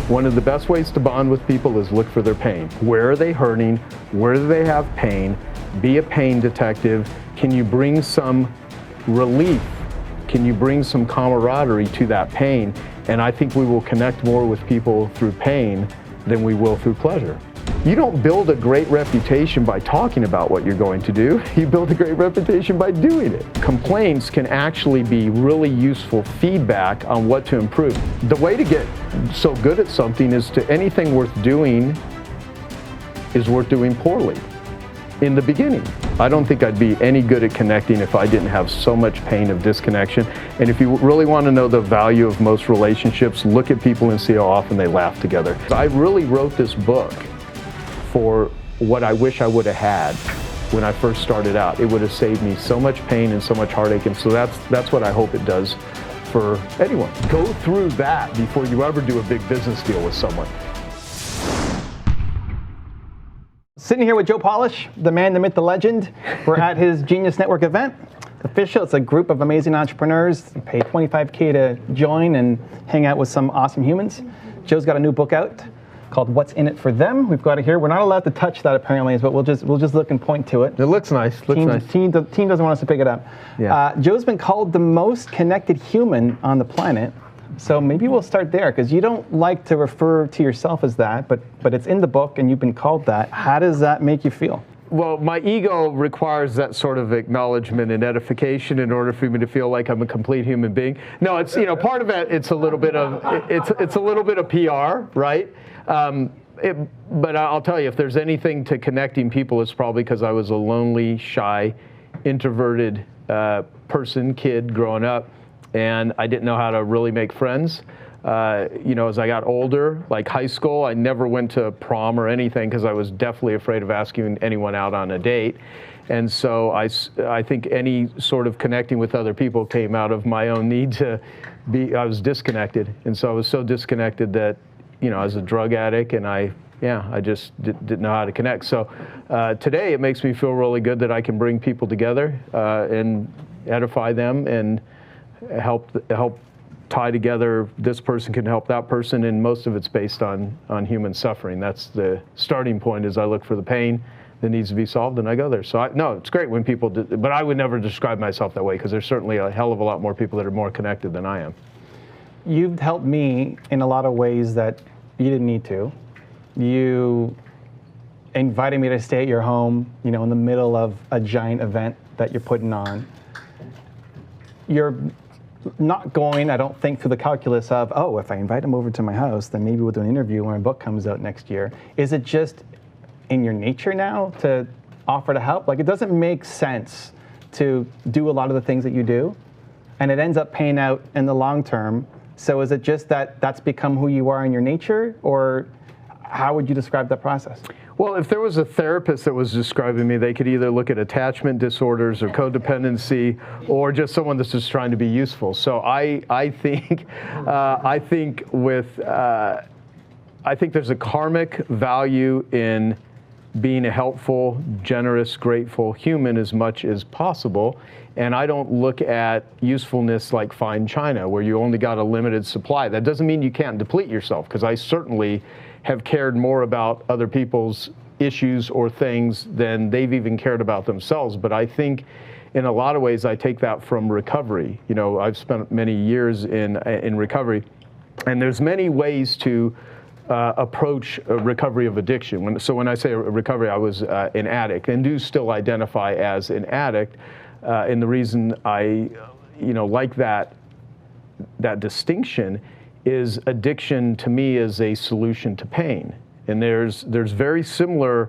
One of the best ways to bond with people is look for their pain. Where are they hurting? Where do they have pain? Be a pain detective. Can you bring some relief? Can you bring some camaraderie to that pain? And I think we will connect more with people through pain than we will through pleasure. You don't build a great reputation by talking about what you're going to do. You build a great reputation by doing it. Complaints can actually be really useful feedback on what to improve. The way to get so good at something is to anything worth doing is worth doing poorly in the beginning. I don't think I'd be any good at connecting if I didn't have so much pain of disconnection. And if you really want to know the value of most relationships, look at people and see how often they laugh together. I really wrote this book for what I wish I would have had when I first started out. It would have saved me so much pain and so much heartache, and so that's what I hope it does for anyone. Go through that before you ever do a big business deal with someone. Sitting here with Joe Polish, the man, the myth, the legend. We're at his Genius Network event. Official, it's a group of amazing entrepreneurs. You pay $25K to join and hang out with some awesome humans. Joe's got a new book out called What's in It for Them. We've got it here. We're not allowed to touch that apparently, but we'll just look and point to it. It looks nice. Team doesn't want us to pick it up. Yeah. Joe's been called the most connected human on the planet. So maybe we'll start there, because you don't like to refer to yourself as that, but it's in the book and you've been called that. How does that make you feel? Well, my ego requires that sort of acknowledgement and edification in order for me to feel like I'm a complete human being. No, it's, part of it. It's a little bit of it's a little bit of PR, right? But I'll tell you, if there's anything to connecting people, it's probably because I was a lonely, shy, introverted kid growing up, and I didn't know how to really make friends. As I got older, like high school, I never went to prom or anything because I was definitely afraid of asking anyone out on a date. And so I think any sort of connecting with other people came out of my own need to be, I was disconnected. And so I was so disconnected that, I was a drug addict, and I just didn't know how to connect. So today it makes me feel really good that I can bring people together and edify them and help tie together. This person can help that person, and most of it's based on human suffering. That's the starting point. Is I look for the pain that needs to be solved, and I go there. So it's great when people do, but I would never describe myself that way, because there's certainly a hell of a lot more people that are more connected than I am. You've helped me in a lot of ways that you didn't need to. You invited me to stay at your home, in the middle of a giant event that you're putting on. You're not going, I don't think, through the calculus of, if I invite him over to my house, then maybe we'll do an interview when my book comes out next year. Is it just in your nature now to offer to help? Like, it doesn't make sense to do a lot of the things that you do, and it ends up paying out in the long term. So is it just that that's become who you are in your nature, or how would you describe that process? Well, if there was a therapist that was describing me, they could either look at attachment disorders or codependency, or just someone that's just trying to be useful. So I think there's a karmic value in being a helpful, generous, grateful human as much as possible. And I don't look at usefulness like fine china, where you only got a limited supply. That doesn't mean you can't deplete yourself, because I certainly have cared more about other people's issues or things than they've even cared about themselves. But I think in a lot of ways I take that from recovery. I've spent many years in recovery, and there's many ways to approach a recovery of addiction. So when I say recovery, I was an addict and do still identify as an addict. And the reason I like that distinction is addiction to me is a solution to pain. And there's very similar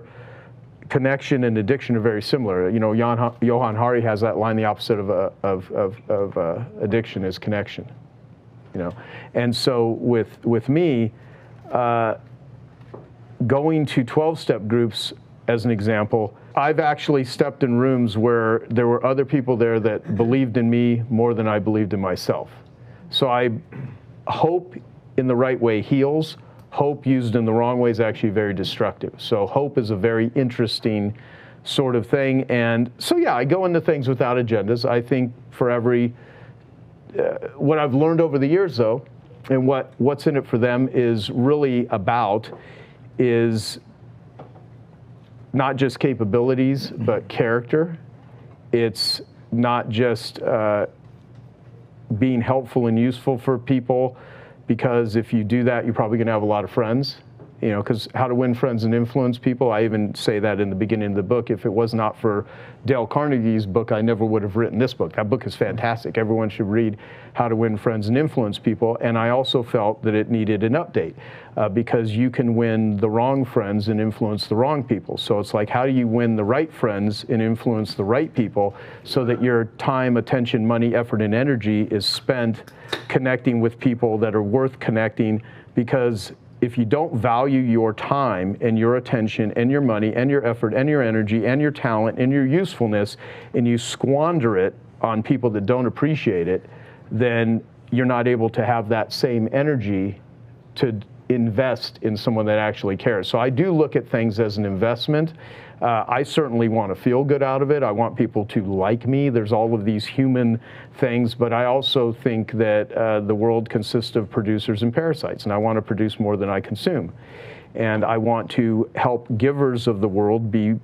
connection, and addiction are very similar. Johann Hari has that line, the opposite of addiction is connection. And so with me, going to 12-step groups, as an example, I've actually stepped in rooms where there were other people there that believed in me more than I believed in myself. So hope in the right way heals. Hope used in the wrong way is actually very destructive. So hope is a very interesting sort of thing. And so, I go into things without agendas. I think for every, what I've learned over the years, though, And what's in it for them is really about is not just capabilities, but character. It's not just being helpful and useful for people, because if you do that, you're probably going to have a lot of friends. You know, because how to win friends and influence people, I even say that in the beginning of the book. If it was not for Dale Carnegie's book, I never would have written this book. That book is fantastic. Everyone should read How to Win Friends and Influence People. And I also felt that it needed an update because you can win the wrong friends and influence the wrong people. So it's like, how do you win the right friends and influence the right people so that your time, attention, money, effort, and energy is spent connecting with people that are worth connecting? Because if you don't value your time and your attention and your money and your effort and your energy and your talent and your usefulness, and you squander it on people that don't appreciate it, then you're not able to have that same energy to invest in someone that actually cares. So I do look at things as an investment. I certainly want to feel good out of it. I want people to like me. There's all of these human things, but I also think that the world consists of producers and parasites, and I want to produce more than I consume. And I want to help givers of the world be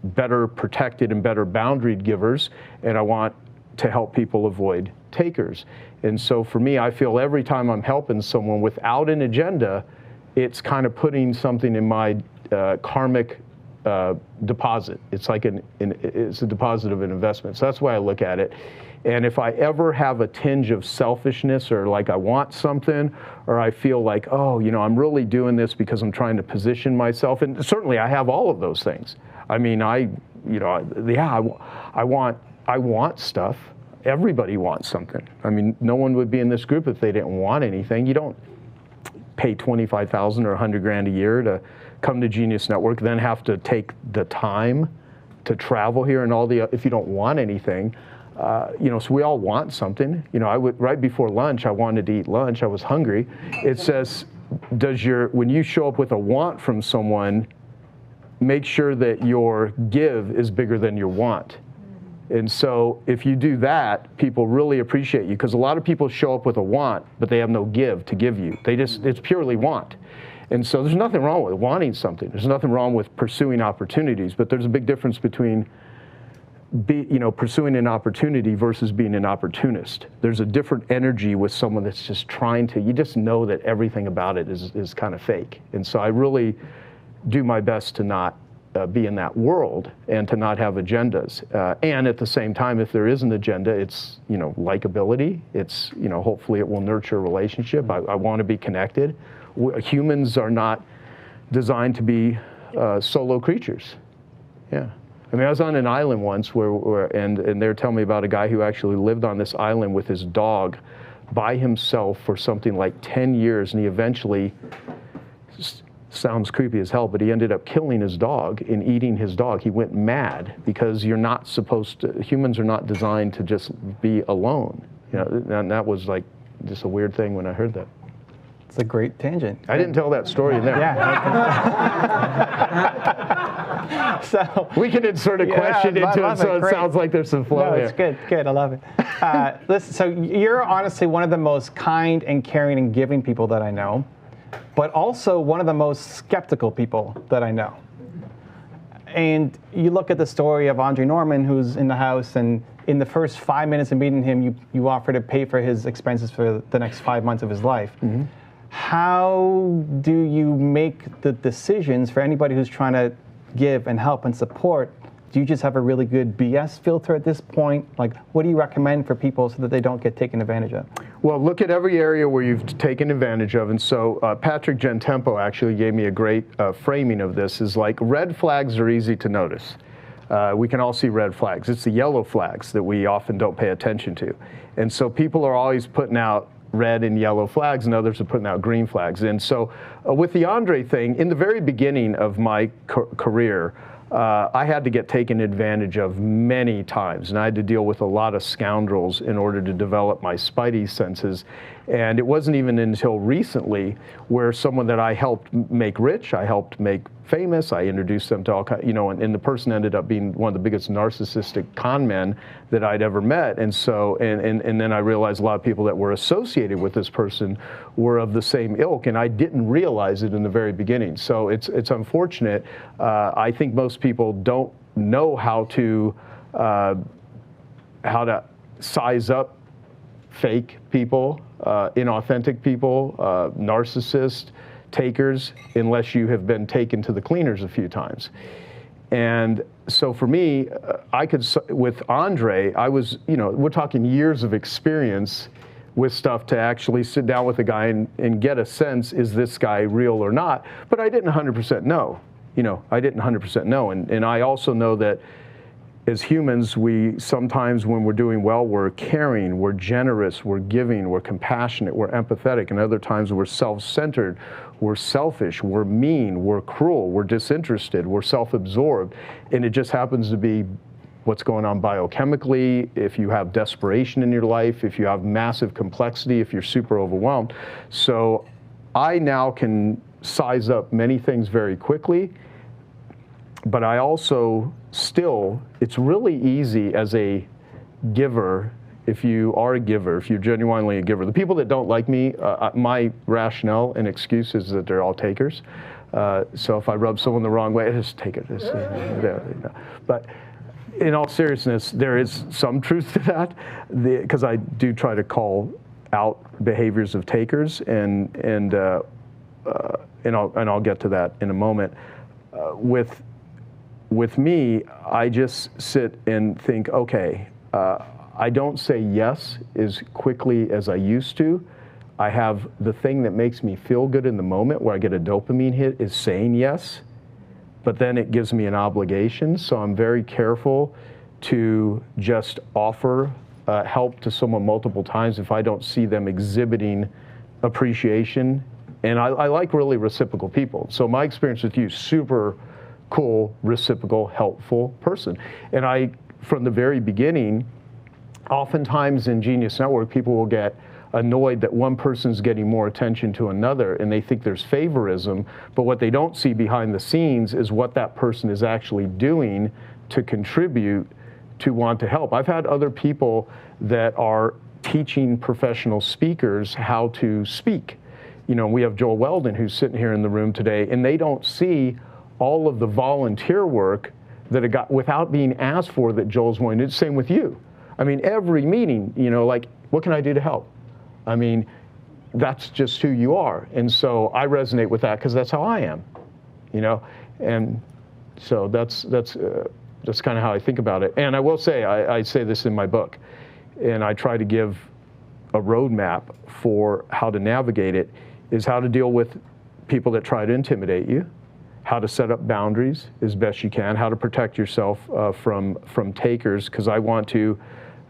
better protected and better boundaried givers, and I want to help people avoid takers. And so for me, I feel every time I'm helping someone without an agenda, it's kind of putting something in my karmic deposit. It's like it's a deposit of an investment. So that's why I look at it. And if I ever have a tinge of selfishness, or like I want something, or I feel like, oh, you know, I'm really doing this because I'm trying to position myself, and certainly I have all of those things. I mean, I want stuff. Everybody wants something. I mean, no one would be in this group if they didn't want anything. You don't pay $25,000 or $100,000 a year to come to Genius Network, then have to take the time to travel here and all the, if you don't want anything, you know, so we all want something. You know, right before lunch, I wanted to eat lunch. I was hungry. It says, when you show up with a want from someone, make sure that your give is bigger than your want. And so if you do that, people really appreciate you, because a lot of people show up with a want, but they have no give to give you. It's purely want. And so there's nothing wrong with wanting something. There's nothing wrong with pursuing opportunities, but there's a big difference between pursuing an opportunity versus being an opportunist. There's a different energy with someone that's just trying to, you just know that everything about it is kind of fake. And so I really do my best to not be in that world and to not have agendas. And at the same time, if there is an agenda, it's, you know, likability. It's, you know, hopefully it will nurture a relationship. I want to be connected. Humans are not designed to be solo creatures. Yeah. I mean, I was on an island once and they were telling me about a guy who actually lived on this island with his dog by himself for something like 10 years, and he eventually, sounds creepy as hell, but he ended up killing his dog and eating his dog. He went mad because humans are not designed to just be alone. You know, and that was like just a weird thing when I heard that. It's a great tangent. I didn't tell that story in there. Yeah. So we can insert a question into it so it sounds like there's some flow. No, it's good. I love it. Listen, so you're honestly one of the most kind and caring and giving people that I know, but also one of the most skeptical people that I know. And you look at the story of Andre Norman, who's in the house, and in the first 5 minutes of meeting him, you offer to pay for his expenses for the next 5 months of his life. Mm-hmm. How do you make the decisions for anybody who's trying to give and help and support? Do you just have a really good BS filter at this point? Like, what do you recommend for people so that they don't get taken advantage of? Well, look at every area where you've taken advantage of. And so Patrick Gentempo actually gave me a great framing of this, is like, red flags are easy to notice. We can all see red flags. It's the yellow flags that we often don't pay attention to. And so people are always putting out red and yellow flags, and others are putting out green flags. And so with the Andre thing, in the very beginning of my career, I had to get taken advantage of many times, and I had to deal with a lot of scoundrels in order to develop my spidey senses. And it wasn't even until recently where someone that I helped make rich, I helped make famous, I introduced them to all kinds, and the person ended up being one of the biggest narcissistic con men that I'd ever met. And so, and then I realized a lot of people that were associated with this person were of the same ilk, and I didn't realize it in the very beginning. So it's unfortunate. I think most people don't know how to size up fake people, inauthentic people, narcissists, takers, unless you have been taken to the cleaners a few times. And so for me, with Andre, I was, we're talking years of experience with stuff to actually sit down with a guy and get a sense, is this guy real or not? But I didn't 100% know. I didn't 100% know. And I also know that as humans, we sometimes, when we're doing well, we're caring, we're generous, we're giving, we're compassionate, we're empathetic, and other times we're self-centered, we're selfish, we're mean, we're cruel, we're disinterested, we're self-absorbed, and it just happens to be what's going on biochemically, if you have desperation in your life, if you have massive complexity, if you're super overwhelmed. So I now can size up many things very quickly, but I also still, it's really easy as a giver, if you are a giver, if you're genuinely a giver. The people that don't like me, my rationale and excuse is that they're all takers. So if I rub someone the wrong way, just take it. But in all seriousness, there is some truth to that, because I do try to call out behaviors of takers, and I'll get to that in a moment. With me, I just sit and think, okay, I don't say yes as quickly as I used to. I have the thing that makes me feel good in the moment, where I get a dopamine hit, is saying yes, but then it gives me an obligation. So I'm very careful to just offer help to someone multiple times if I don't see them exhibiting appreciation. And I like really reciprocal people. So my experience with you, super cool, reciprocal, helpful person. And from the very beginning, oftentimes in Genius Network, people will get annoyed that one person's getting more attention to another, and they think there's favorism, but what they don't see behind the scenes is what that person is actually doing to contribute to want to help. I've had other people that are teaching professional speakers how to speak. We have Joel Weldon, who's sitting here in the room today, and they don't see all of the volunteer work that it got without being asked for that Joel's going to do. Same with you. I mean, every meeting, like, what can I do to help? I mean, that's just who you are. And so I resonate with that because that's how I am, and so that's kind of how I think about it. And I will say, I say this in my book, and I try to give a roadmap for how to navigate it, is how to deal with people that try to intimidate you, how to set up boundaries as best you can, how to protect yourself from takers, because I want to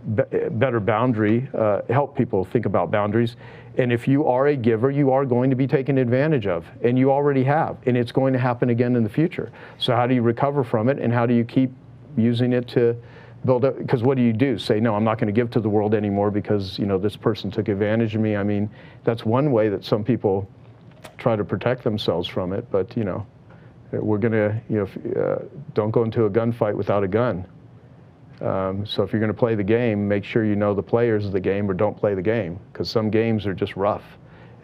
better boundary, help people think about boundaries. And if you are a giver, you are going to be taken advantage of, and you already have, and it's going to happen again in the future. So how do you recover from it, and how do you keep using it to build up? Because what do? Say, no, I'm not going to give to the world anymore because this person took advantage of me. I mean, that's one way that some people try to protect themselves from it, but we're going to, don't go into a gunfight without a gun. So if you're going to play the game, make sure you know the players of the game, or don't play the game, because some games are just rough,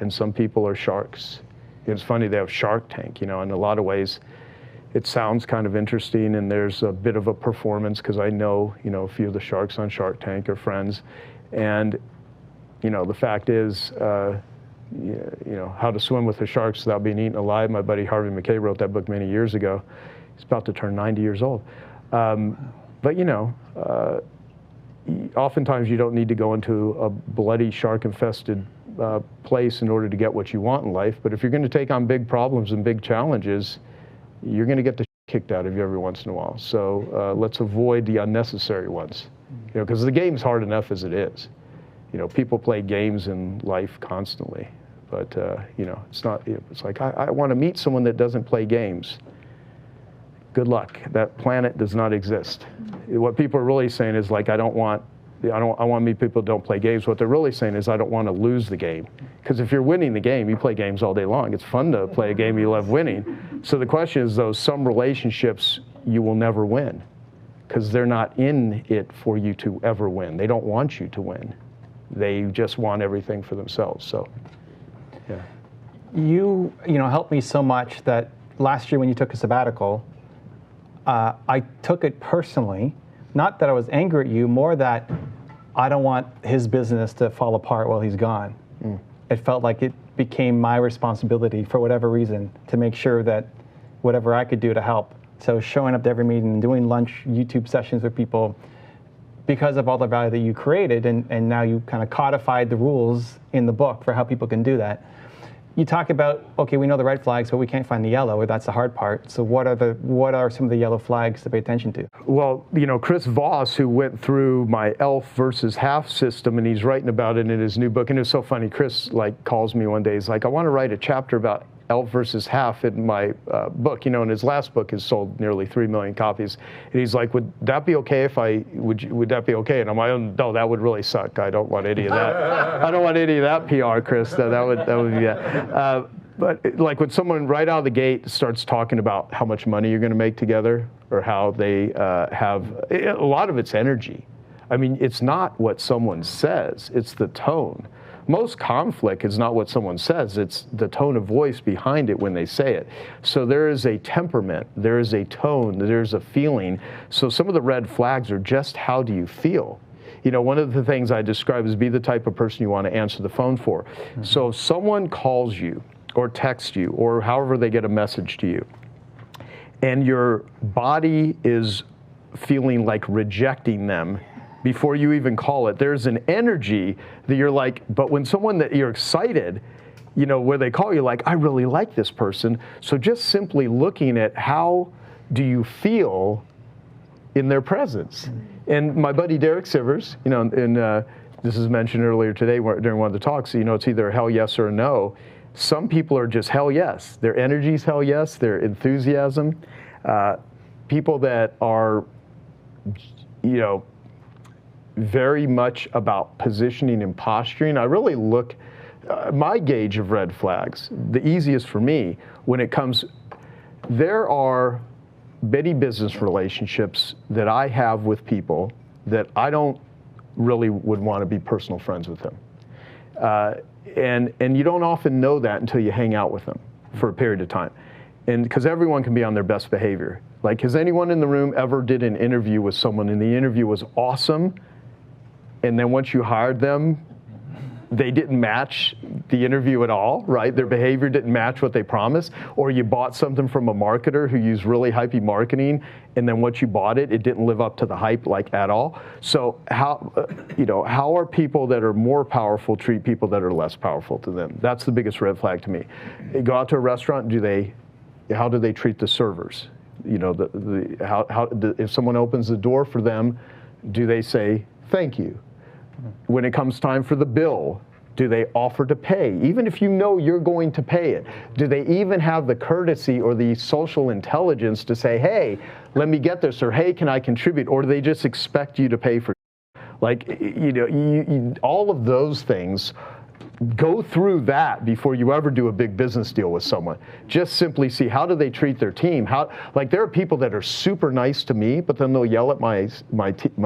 and some people are sharks. It's funny, they have Shark Tank, in a lot of ways. It sounds kind of interesting, and there's a bit of a performance, because I know, a few of the sharks on Shark Tank are friends. And, the fact is, How to Swim with the Sharks Without Being Eaten Alive. My buddy Harvey McKay wrote that book many years ago. He's about to turn 90 years old. But oftentimes you don't need to go into a bloody shark-infested place in order to get what you want in life. But if you're going to take on big problems and big challenges, you're going to get the kicked out of you every once in a while. So let's avoid the unnecessary ones, because the game's hard enough as it is. People play games in life constantly, but it's not. It's like I want to meet someone that doesn't play games. Good luck. That planet does not exist. What people are really saying is, like, I don't want I want to meet people who don't play games. What they're really saying is I don't want to lose the game. Because if you're winning the game, you play games all day long. It's fun to play a game you love winning. So the question is, though, some relationships you will never win because they're not in it for you to ever win. They don't want you to win. They just want everything for themselves. So, yeah. You helped me so much that last year when you took a sabbatical, I took it personally. Not that I was angry at you, more that I don't want his business to fall apart while he's gone. It felt like it became my responsibility for whatever reason to make sure that whatever I could do to help. So showing up to every meeting and doing lunch YouTube sessions with people because of all the value that you created, and now you kind of codified the rules in the book for how people can do that. You talk about, okay, we know the red flags, but we can't find the yellow, or that's the hard part. So what are some of the yellow flags to pay attention to? Well, Chris Voss, who went through my elf versus half system, and he's writing about it in his new book. And it was so funny. Chris calls me one day. He's like, I want to write a chapter about elf versus half in my book. And his last book has sold nearly 3 million copies. And he's like, would that be okay if would that be okay? And I'm like, oh, no, that would really suck. I don't want any of that. I don't want any of that PR, Chris. That would be that. But when someone right out of the gate starts talking about how much money you're going to make together, or how they have, a lot of it's energy. I mean, it's not what someone says, it's the tone. Most conflict is not what someone says, it's the tone of voice behind it when they say it. So there is a temperament, there is a tone, there's a feeling. So some of the red flags are just how do you feel? One of the things I describe is be the type of person you want to answer the phone for. Mm-hmm. So if someone calls you or texts you or however they get a message to you, and your body is feeling like rejecting them before you even call it, there's an energy that you're like, but when someone that you're excited, where they call you like, I really like this person. So just simply looking at how do you feel in their presence. And my buddy Derek Sivers, this is mentioned earlier today during one of the talks, it's either a hell yes or a no. Some people are just hell yes. Their energy's hell yes, their enthusiasm. People that are, very much about positioning and posturing. I really look, my gauge of red flags, the easiest for me when it comes, there are many business relationships that I have with people that I don't really would want to be personal friends with them. And you don't often know that until you hang out with them for a period of time. And because everyone can be on their best behavior. Has anyone in the room ever did an interview with someone and the interview was awesome, and then once you hired them, they didn't match the interview at all, right? Their behavior didn't match what they promised. Or you bought something from a marketer who used really hypey marketing, and then once you bought it, it didn't live up to the hype at all. So how are people that are more powerful treat people that are less powerful to them? That's the biggest red flag to me. You go out to a restaurant, how do they treat the servers? If someone opens the door for them, do they say thank you? When it comes time for the bill, do they offer to pay? Even if you're going to pay it, do they even have the courtesy or the social intelligence to say, hey, let me get this, or hey, can I contribute? Or do they just expect you to pay for all of those things? Go through that before you ever do a big business deal with someone. Just simply see how do they treat their team. There are people that are super nice to me, but then they'll yell at my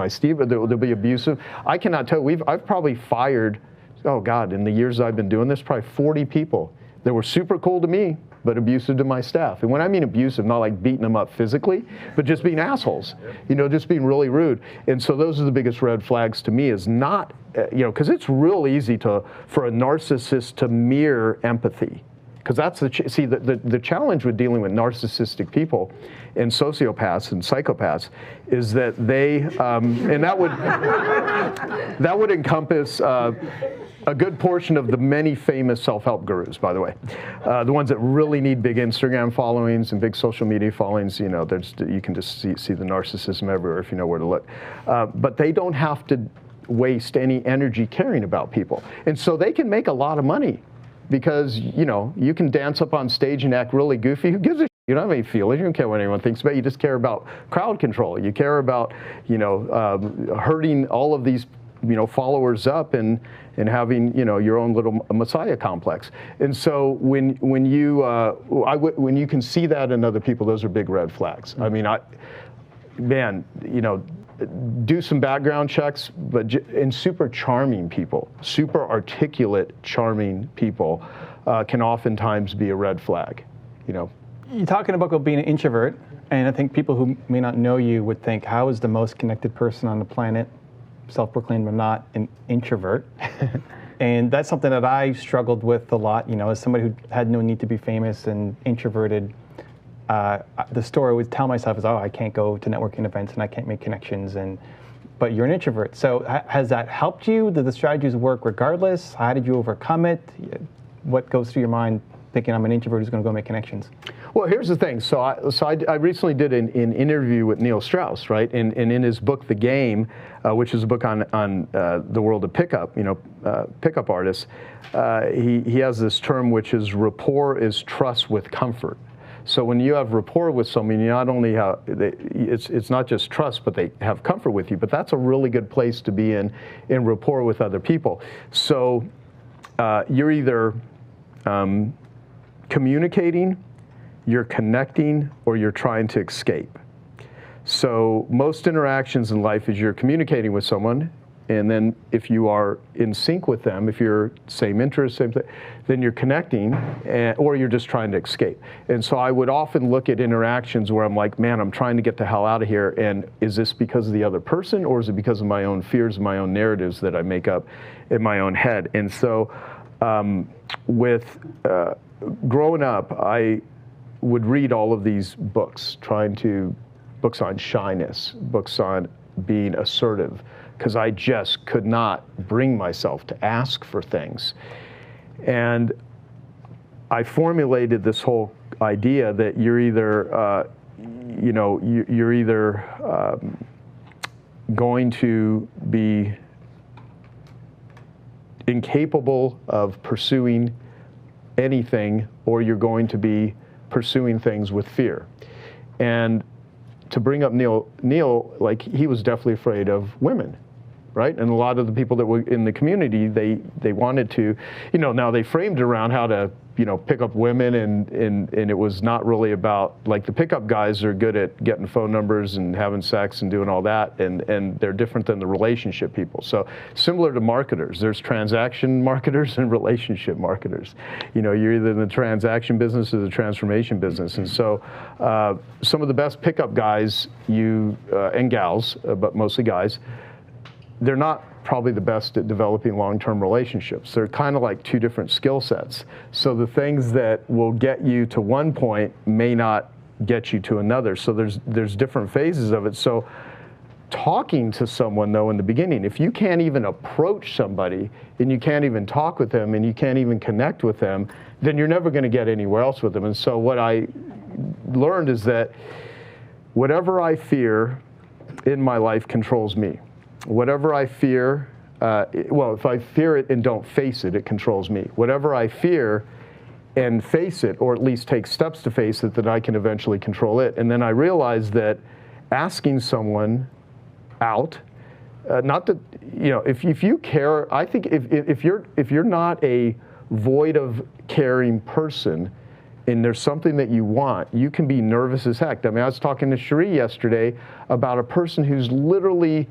Steve. They'll be abusive. I cannot tell. I've probably fired, oh God, in the years I've been doing this, probably 40 people that were super cool to me, but abusive to my staff. And when I mean abusive, not like beating them up physically, but just being assholes, just being really rude. And so those are the biggest red flags to me, is not, because it's real easy for a narcissist to mirror empathy. Because that's the challenge with dealing with narcissistic people and sociopaths and psychopaths is that they, and that would encompass a good portion of the many famous self-help gurus, by the way. The ones that really need big Instagram followings and big social media followings, you can just see the narcissism everywhere if you know where to look. But they don't have to waste any energy caring about people. And so they can make a lot of money because, you can dance up on stage and act really goofy. Who gives a shit? You don't have any feelings. You don't care what anyone thinks about. You just care about crowd control. You care about, hurting all of these followers up and having, your own little messiah complex. And so when you can see that in other people, those are big red flags. I mean, do some background checks, and super charming people, super articulate, charming people can oftentimes be a red flag, You're talking about being an introvert, and I think people who may not know you would think, how is the most connected person on the planet, self-proclaimed or not, an introvert? And that's something that I struggled with a lot, as somebody who had no need to be famous and introverted. The story I would tell myself is, I can't go to networking events and I can't make connections. But you're an introvert. So has that helped you? Did the strategies work regardless? How did you overcome it? What goes through your mind thinking I'm an introvert who's going to go make connections? Well, here's the thing. So I recently did an interview with Neil Strauss, right? And in his book, The Game, which is a book on the world of pickup, pickup artists, he has this term which is rapport is trust with comfort. So when you have rapport with someone, you not only have, it's not just trust, but they have comfort with you. But that's a really good place to be in rapport with other people. So you're either communicating, you're connecting, or you're trying to escape. So most interactions in life is you're communicating with someone, and then if you are in sync with them, if you're same interest, same thing, then you're connecting, or you're just trying to escape. And so I would often look at interactions where I'm like, man, I'm trying to get the hell out of here, and is this because of the other person, or is it because of my own fears, my own narratives that I make up in my own head? And so with growing up, I would read all of these books, books on shyness, books on being assertive, because I just could not bring myself to ask for things. And I formulated this whole idea that you're either, you're either going to be incapable of pursuing anything, or you're going to be pursuing things with fear. And to bring up Neil, like, he was definitely afraid of women, right? And a lot of the people that were in the community, they wanted to, now they framed it around how to, pick up women, and it was not really about, like, the pickup guys are good at getting phone numbers and having sex and doing all that, and they're different than the relationship people. So similar to marketers, there's transaction marketers and relationship marketers. You're either in the transaction business or the transformation business. And so some of the best pickup guys, and gals, but mostly guys, they're not probably the best at developing long-term relationships. They're kind of like two different skill sets. So the things that will get you to one point may not get you to another. So there's different phases of it. So talking to someone, though, in the beginning, if you can't even approach somebody and you can't even talk with them and you can't even connect with them, then you're never going to get anywhere else with them. And so what I learned is that whatever I fear in my life controls me. Whatever I fear, if I fear it and don't face it, it controls me. Whatever I fear and face it, or at least take steps to face it, then I can eventually control it. And then I realized that asking someone out, not that, if you care, I think if you're not a void of caring person, and there's something that you want, you can be nervous as heck. I mean, I was talking to Cherie yesterday about a person who's literally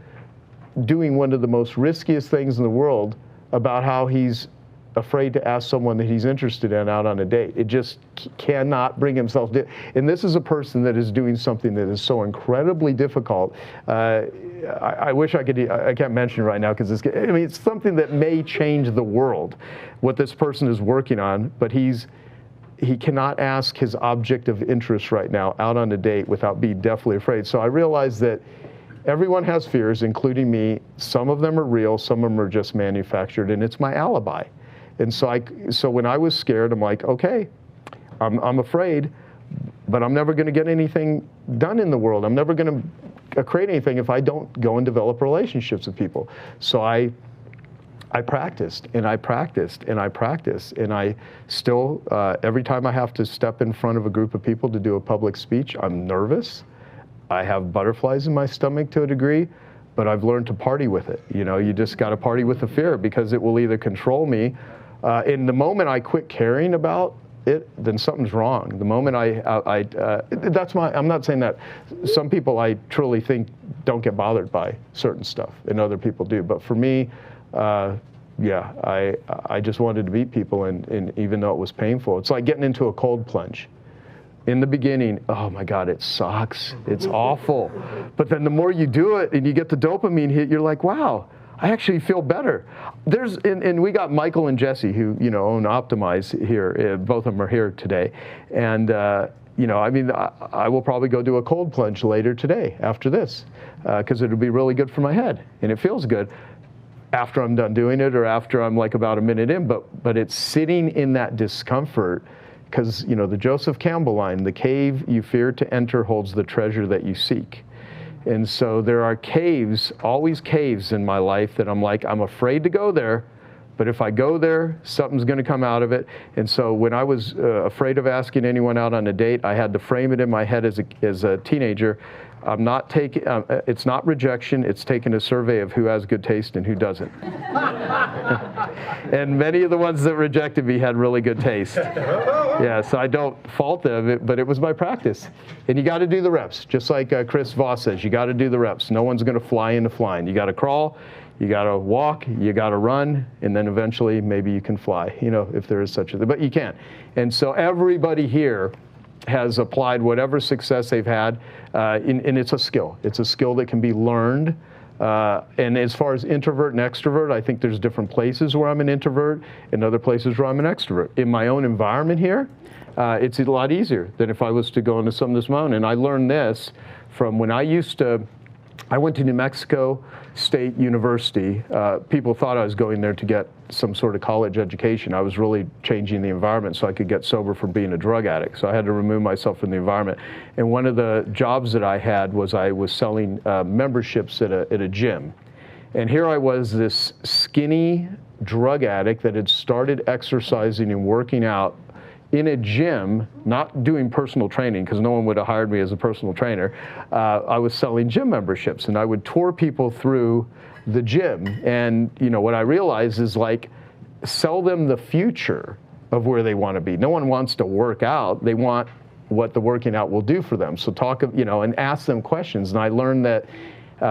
doing one of the most riskiest things in the world, about how he's afraid to ask someone that he's interested in out on a date. It just cannot bring himself to. And this is a person that is doing something that is so incredibly difficult. I wish I could, I can't mention it right now because it's something that may change the world, what this person is working on, but he cannot ask his object of interest right now out on a date without being deathly afraid. So I realized that everyone has fears, including me. Some of them are real, some of them are just manufactured, and it's my alibi. And so when I was scared, I'm like, okay, I'm afraid, but I'm never going to get anything done in the world. I'm never going to create anything if I don't go and develop relationships with people. So I practiced, and I practiced, and I practiced, and I still, every time I have to step in front of a group of people to do a public speech, I'm nervous. I have butterflies in my stomach to a degree, but I've learned to party with it. You know, you just got to party with the fear, because it will either control me. In the moment I quit caring about it, then something's wrong. The moment I'm not saying that some people I truly think don't get bothered by certain stuff, and other people do. But for me, yeah, I just wanted to beat people, and even though it was painful, it's like getting into a cold plunge. In the beginning, oh my God, it sucks. It's awful. But then the more you do it and you get the dopamine hit, you're like, wow, I actually feel better. And we got Michael and Jesse, who, you know, own Optimize here. Both of them are here today. And, you know, I mean, I will probably go do a cold plunge later today after this, because it'll be really good for my head. And it feels good after I'm done doing it, or after I'm like about a minute in. But it's sitting in that discomfort. Because, you know, the Joseph Campbell line, the cave you fear to enter holds the treasure that you seek. And so there are caves, always caves in my life that I'm like, I'm afraid to go there, but if I go there, something's going to come out of it. And so when I was afraid of asking anyone out on a date, I had to frame it in my head as a teenager. I'm not taking, it's not rejection, it's taking a survey of who has good taste and who doesn't. And many of the ones that rejected me had really good taste. Yeah, so I don't fault them, but it was my practice. And you got to do the reps, just like Chris Voss says, you got to do the reps. No one's going to fly into flying. You got to crawl, you got to walk, you got to run, and then eventually maybe you can fly, you know, if there is such a thing, but you can't. And so everybody here has applied whatever success they've had, and it's a skill. It's a skill that can be learned. And as far as introvert and extrovert, I think there's different places where I'm an introvert and other places where I'm an extrovert. In my own environment here, it's a lot easier than if I was to go into some of this mountain. And I learned this from when I went to New Mexico State University. People thought I was going there to get some sort of college education. I was really changing the environment so I could get sober from being a drug addict. So I had to remove myself from the environment. And one of the jobs that I had was I was selling memberships at a gym. And here I was, this skinny drug addict that had started exercising and working out in a gym, not doing personal training, because no one would have hired me as a personal trainer. I was selling gym memberships, and I would tour people through the gym. And you know what I realized is, like, sell them the future of where they want to be. No one wants to work out. They want what the working out will do for them. So talk, you know, and ask them questions. And I learned that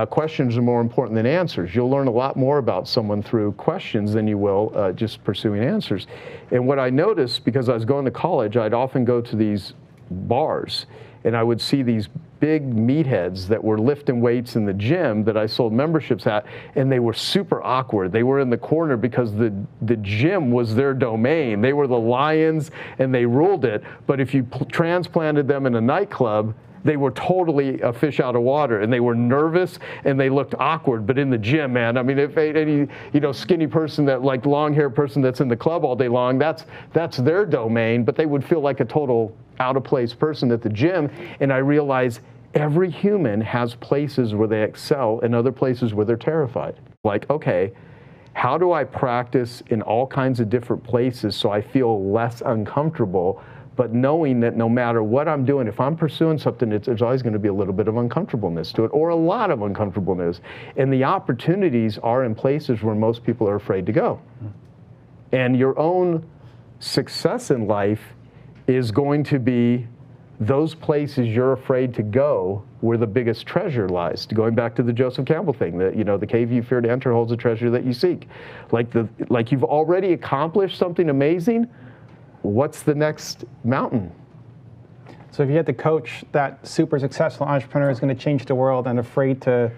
questions are more important than answers. You'll learn a lot more about someone through questions than you will just pursuing answers. And what I noticed, because I was going to college, I'd often go to these bars, and I would see these big meatheads that were lifting weights in the gym that I sold memberships at, and they were super awkward. They were in the corner because the gym was their domain. They were the lions, and they ruled it. But if you transplanted them in a nightclub, they were totally a fish out of water, and they were nervous and they looked awkward. But in the gym, man, I mean, if any, you know, skinny person, that like long hair person that's in the club all day long, that's their domain, but they would feel like a total out of place person at the gym. And I realized every human has places where they excel and other places where they're terrified. Like, okay, how do I practice in all kinds of different places so I feel less uncomfortable, but knowing that no matter what I'm doing, if I'm pursuing something, there's always going to be a little bit of uncomfortableness to it, or a lot of uncomfortableness. And the opportunities are in places where most people are afraid to go. And your own success in life is going to be those places you're afraid to go where the biggest treasure lies. Going back to the Joseph Campbell thing, that, you know, the cave you fear to enter holds the treasure that you seek. Like you've already accomplished something amazing. What's the next mountain? So if you had to coach that super successful entrepreneur who's going to change the world and afraid to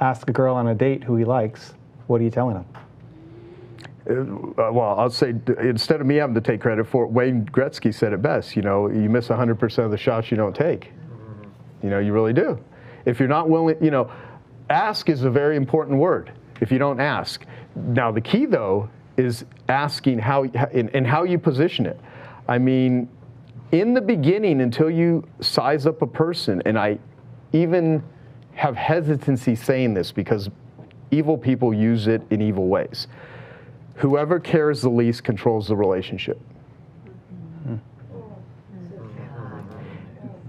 ask a girl on a date who he likes, what are you telling him? Well, I'll say, instead of me having to take credit for it, Wayne Gretzky said it best. You know, you miss 100% of the shots you don't take. You know, you really do. If you're not willing, you know, ask is a very important word if you don't ask. Now, the key, though, is asking how and how you position it. I mean, in the beginning, until you size up a person, and I even have hesitancy saying this because evil people use it in evil ways. Whoever cares the least controls the relationship.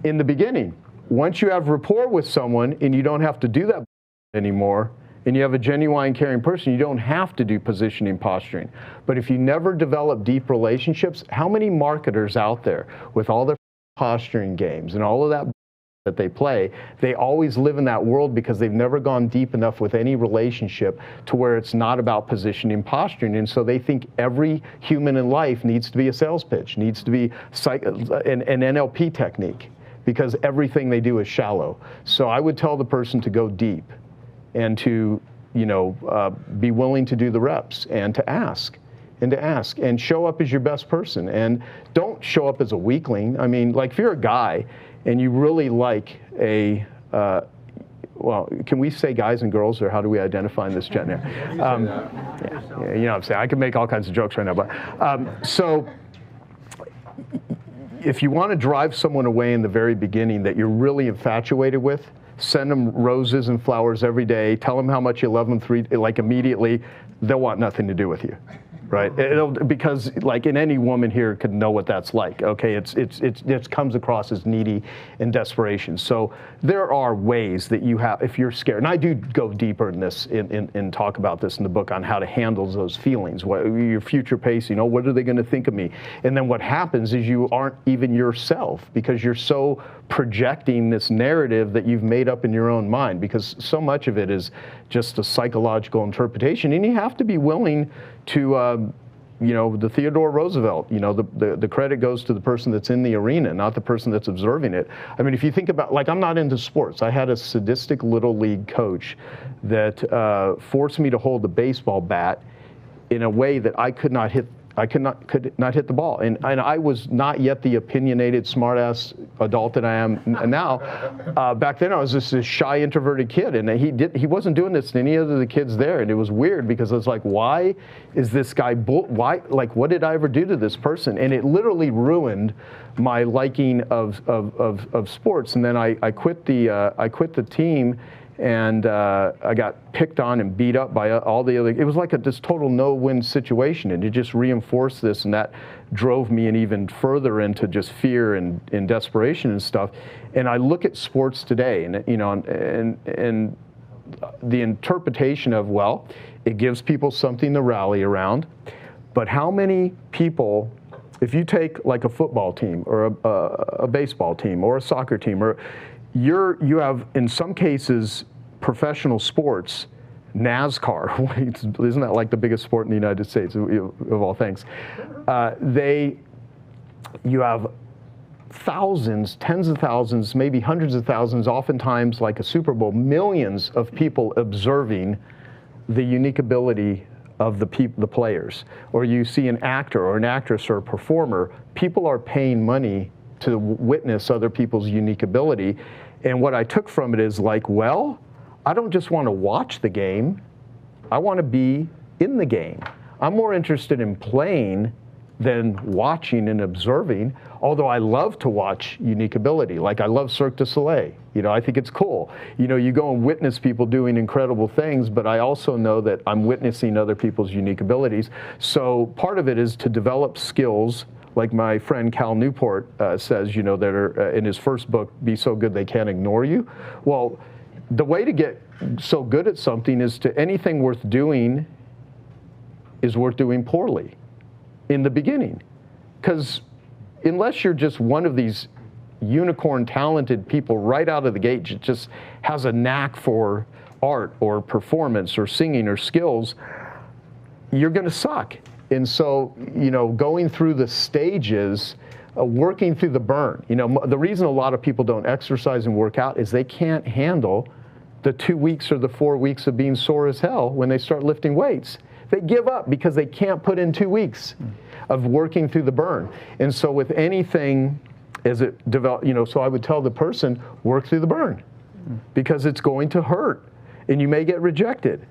In the beginning, once you have rapport with someone and you don't have to do that anymore, and you have a genuine caring person, you don't have to do positioning posturing. But if you never develop deep relationships, how many marketers out there with all their posturing games and all of that they play, they always live in that world because they've never gone deep enough with any relationship to where it's not about positioning posturing. And so they think every human in life needs to be a sales pitch, needs to be an NLP technique, because everything they do is shallow. So I would tell the person to go deep and to, be willing to do the reps and to ask. And show up as your best person, and don't show up as a weakling. I mean, like, if you're a guy and you really like a, well, can we say guys and girls, or how do we identify in this gender? Yeah, you know what I'm saying. I can make all kinds of jokes right now, but so if you want to drive someone away in the very beginning that you're really infatuated with, send them roses and flowers every day. Tell them how much you love them immediately. They'll want nothing to do with you. Right, because like in any woman here could know what that's like. Okay, it comes across as needy and desperation. So there are ways that you have, if you're scared, and I do go deeper in this and talk about this in the book on how to handle those feelings. What your future pacing? What are they going to think of me? And then what happens is you aren't even yourself because you're so projecting this narrative that you've made up in your own mind. Because so much of it is just a psychological interpretation, and you have to be willing to, the Theodore Roosevelt, the credit goes to the person that's in the arena, not the person that's observing it. I mean, if you think about, like, I'm not into sports. I had a sadistic little league coach that forced me to hold the baseball bat in a way that I could not hit the ball, and I was not yet the opinionated, smart-ass adult that I am now. Back then, I was just a shy, introverted kid, and he wasn't doing this to any of the kids there, and it was weird because it's like, why is this guy what did I ever do to this person? And it literally ruined my liking of sports. And then I quit the team. And I got picked on and beat up by all the other. It was like this total no-win situation, and it just reinforced this, and that drove me and even further into just fear and desperation and stuff. And I look at sports today, and and the interpretation of, well, it gives people something to rally around, but how many people? If you take like a football team or a baseball team or a soccer team, or you have, in some cases, professional sports, NASCAR, isn't that like the biggest sport in the United States, of all things? You have thousands, tens of thousands, maybe hundreds of thousands, oftentimes like a Super Bowl, millions of people observing the unique ability of the players. Or you see an actor or an actress or a performer, people are paying money to witness other people's unique ability. And what I took from it is like, well, I don't just want to watch the game, I want to be in the game. I'm more interested in playing than watching and observing, although I love to watch unique ability. Like, I love Cirque du Soleil. I think it's cool. You go and witness people doing incredible things, but I also know that I'm witnessing other people's unique abilities. So part of it is to develop skills, like my friend Cal Newport says, that are in his first book, Be So Good They Can't Ignore You. Well, the way to get so good at something is to anything worth doing is worth doing poorly in the beginning. Because unless you're just one of these unicorn talented people right out of the gate, just has a knack for art or performance or singing or skills, you're going to suck. And so, going through the stages, working through the burn. The reason a lot of people don't exercise and work out is they can't handle the 2 weeks or the 4 weeks of being sore as hell when they start lifting weights. They give up because they can't put in 2 weeks of working through the burn. And so with anything, as it develops, so I would tell the person, work through the burn because it's going to hurt and you may get rejected.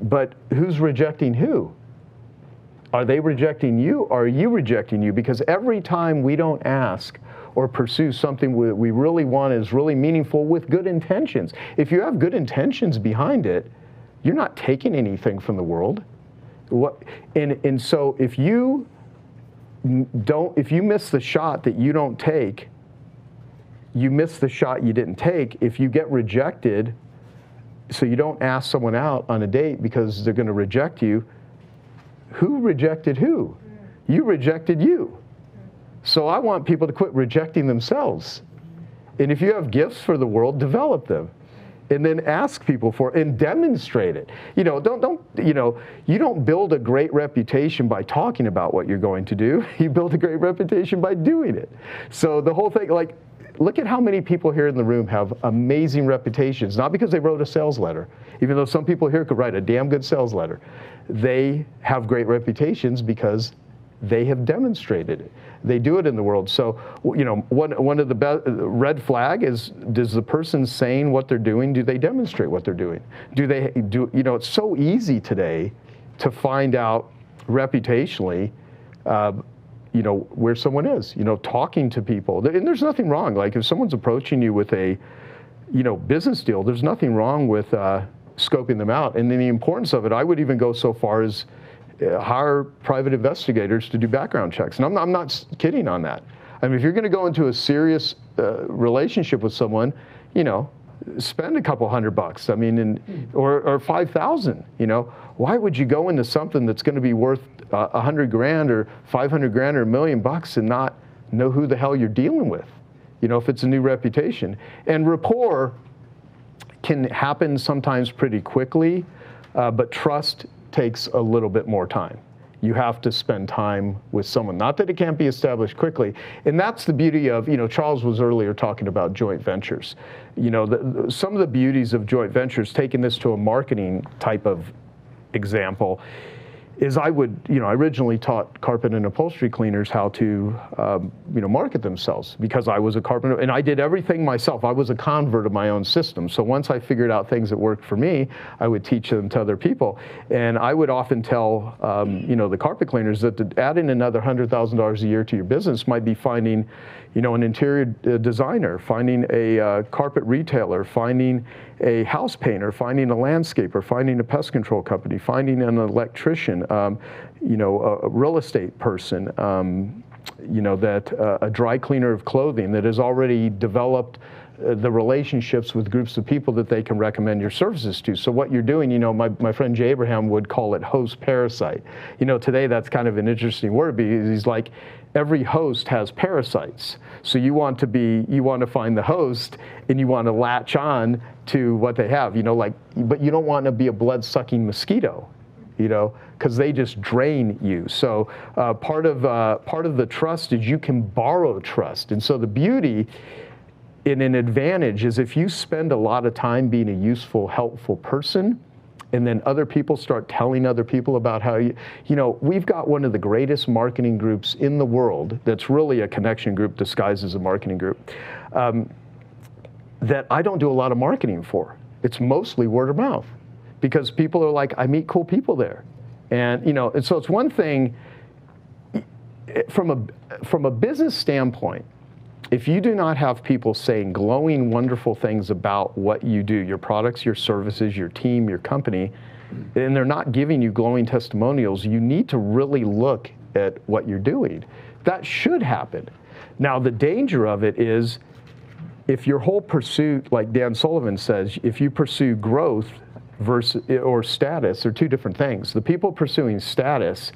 But who's rejecting who? Are they rejecting you, or are you rejecting you? Because every time we don't ask or pursue something we really want is really meaningful with good intentions. If you have good intentions behind it, you're not taking anything from the world. And so if you miss the shot that you don't take, you miss the shot you didn't take. If you get rejected, so you don't ask someone out on a date because they're going to reject you. Who rejected who? You rejected you. So I want people to quit rejecting themselves. And if you have gifts for the world, develop them. And then ask people for it and demonstrate it. You don't build a great reputation by talking about what you're going to do. You build a great reputation by doing it. So the whole thing, like, look at how many people here in the room have amazing reputations, not because they wrote a sales letter, even though some people here could write a damn good sales letter. They have great reputations because they have demonstrated it. They do it in the world. So, one of the red flag is, does the person saying what they're doing, do they demonstrate what they're doing? It's so easy today to find out reputationally, where someone is, talking to people. And there's nothing wrong. Like if someone's approaching you with a, business deal, there's nothing wrong with scoping them out. And then the importance of it, I would even go so far as hire private investigators to do background checks. And I'm not kidding on that. I mean, if you're going to go into a serious relationship with someone, spend a couple $100. I mean, or 5,000. Why would you go into something that's going to be worth $100,000 or $500,000 or $1 million and not know who the hell you're dealing with? If it's a new reputation. And rapport can happen sometimes pretty quickly, but trust takes a little bit more time. You have to spend time with someone. Not that it can't be established quickly. And that's the beauty of, Charles was earlier talking about joint ventures. Some of the beauties of joint ventures, taking this to a marketing type of example, is I originally taught carpet and upholstery cleaners how to, market themselves, because I was a carpenter and I did everything myself. I was a convert of my own system. So once I figured out things that worked for me, I would teach them to other people. And I would often tell, the carpet cleaners that to add in another $100,000 a year to your business might be finding, an interior designer, finding a carpet retailer, finding a house painter, finding a landscaper, finding a pest control company, finding an electrician, a real estate person, a dry cleaner of clothing that has already developed the relationships with groups of people that they can recommend your services to. So what you're doing, my friend Jay Abraham would call it host parasite. Today that's kind of an interesting word because he's like, every host has parasites. So you want to find the host and you want to latch on to what they have, but you don't want to be a blood-sucking mosquito, because they just drain you. So part of the trust is you can borrow trust. And so the beauty in an advantage is if you spend a lot of time being a useful, helpful person, and then other people start telling other people about how we've got one of the greatest marketing groups in the world that's really a connection group disguised as a marketing group that I don't do a lot of marketing for. It's mostly word of mouth because people are like, I meet cool people there. And, and so it's one thing from a business standpoint. If you do not have people saying glowing, wonderful things about what you do, your products, your services, your team, your company, and they're not giving you glowing testimonials, you need to really look at what you're doing. That should happen. Now, the danger of it is if your whole pursuit, like Dan Sullivan says, if you pursue growth or status, they're two different things. The people pursuing status,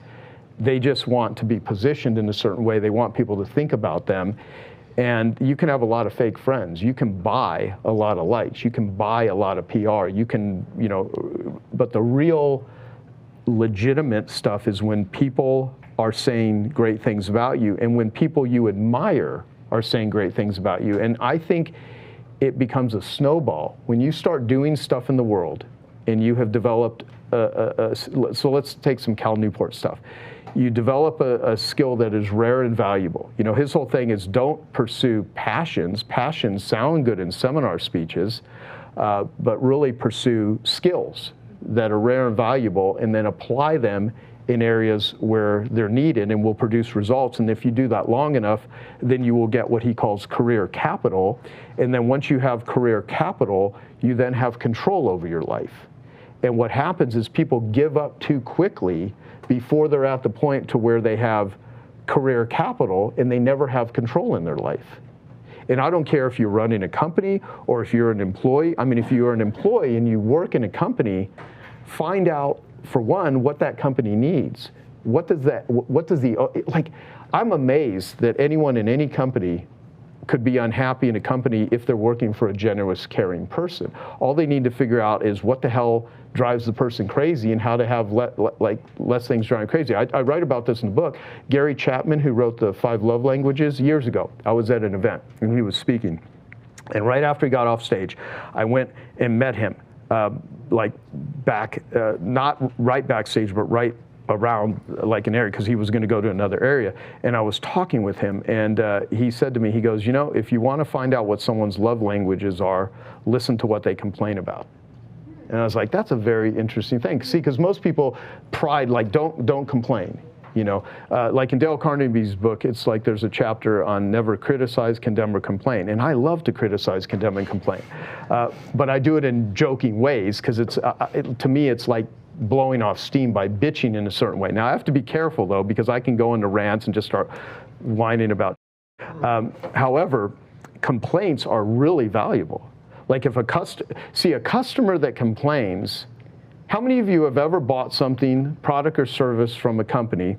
they just want to be positioned in a certain way. They want people to think about them. And you can have a lot of fake friends. You can buy a lot of likes. You can buy a lot of PR. You can, but the real legitimate stuff is when people are saying great things about you and when people you admire are saying great things about you. And I think it becomes a snowball. When you start doing stuff in the world and you have developed, so let's take some Cal Newport stuff. You develop a skill that is rare and valuable. His whole thing is don't pursue passions. Passions sound good in seminar speeches, but really pursue skills that are rare and valuable and then apply them in areas where they're needed and will produce results. And if you do that long enough, then you will get what he calls career capital. And then once you have career capital, you then have control over your life. And what happens is people give up too quickly before they're at the point to where they have career capital and they never have control in their life. And I don't care if you're running a company or if you're an employee. I mean, if you're an employee and you work in a company, find out, for one, what that company needs. What does like, I'm amazed that anyone in any company could be unhappy in a company if they're working for a generous, caring person. All they need to figure out is what the hell drives the person crazy and how to have less things drive them crazy. I write about this in the book. Gary Chapman, who wrote the 5 Love Languages, years ago, I was at an event and he was speaking. And right after he got off stage, I went and met him, not right backstage, but right around like an area, because he was going to go to another area. And I was talking with him, and he said to me, he goes, you know, if you want to find out what someone's love languages are, listen to what they complain about. And I was like, that's a very interesting thing. See, because most people pride, like, don't complain. You know, like in Dale Carnegie's book, it's like there's a chapter on never criticize, condemn, or complain. And I love to criticize, condemn, and complain. But I do it in joking ways, because to me, it's like blowing off steam by bitching in a certain way. Now, I have to be careful, though, because I can go into rants and just start whining about. However, complaints are really valuable. Like if a customer that complains, how many of you have ever bought something, product or service from a company,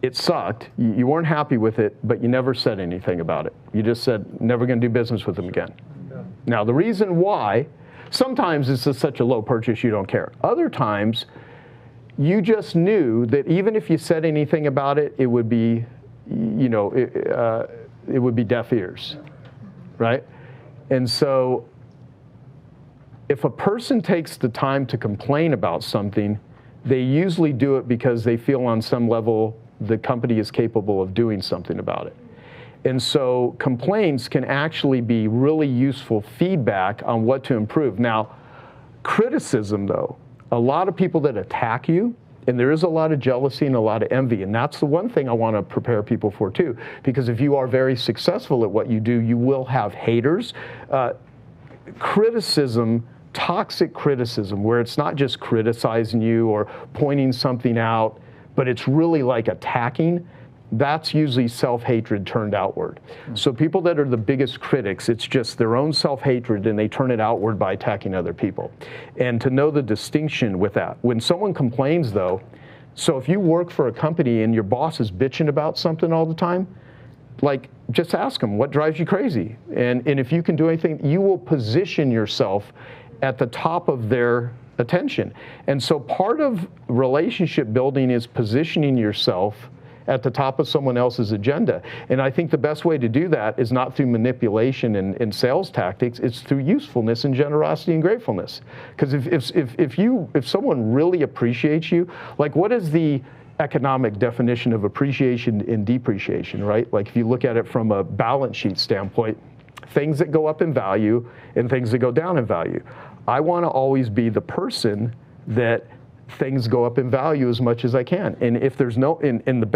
it sucked, you weren't happy with it, but you never said anything about it? You just said, never going to do business with them again. Yeah. Now, the reason why, sometimes it's just such a low purchase you don't care. Other times, you just knew that even if you said anything about it, it would be, you know, it would be deaf ears, right? And so, if a person takes the time to complain about something, they usually do it because they feel on some level the company is capable of doing something about it. And so complaints can actually be really useful feedback on what to improve. Now, criticism, though, a lot of people that attack you, and there is a lot of jealousy and a lot of envy, and that's the one thing I want to prepare people for too, because if you are very successful at what you do, you will have haters. Criticism, toxic criticism, where it's not just criticizing you or pointing something out, but it's really like attacking, that's usually self-hatred turned outward. So people that are the biggest critics, it's just their own self-hatred and they turn it outward by attacking other people. And to know the distinction with that. When someone complains, though, so if you work for a company and your boss is bitching about something all the time, like, just ask them, what drives you crazy? And if you can do anything, you will position yourself at the top of their attention. And so part of relationship building is positioning yourself at the top of someone else's agenda. And I think the best way to do that is not through manipulation and sales tactics, it's through usefulness and generosity and gratefulness. Because if someone really appreciates you, like, what is the economic definition of appreciation and depreciation, right? Like if you look at it from a balance sheet standpoint, things that go up in value and things that go down in value. I want to always be the person that things go up in value as much as I can. And if there's no, the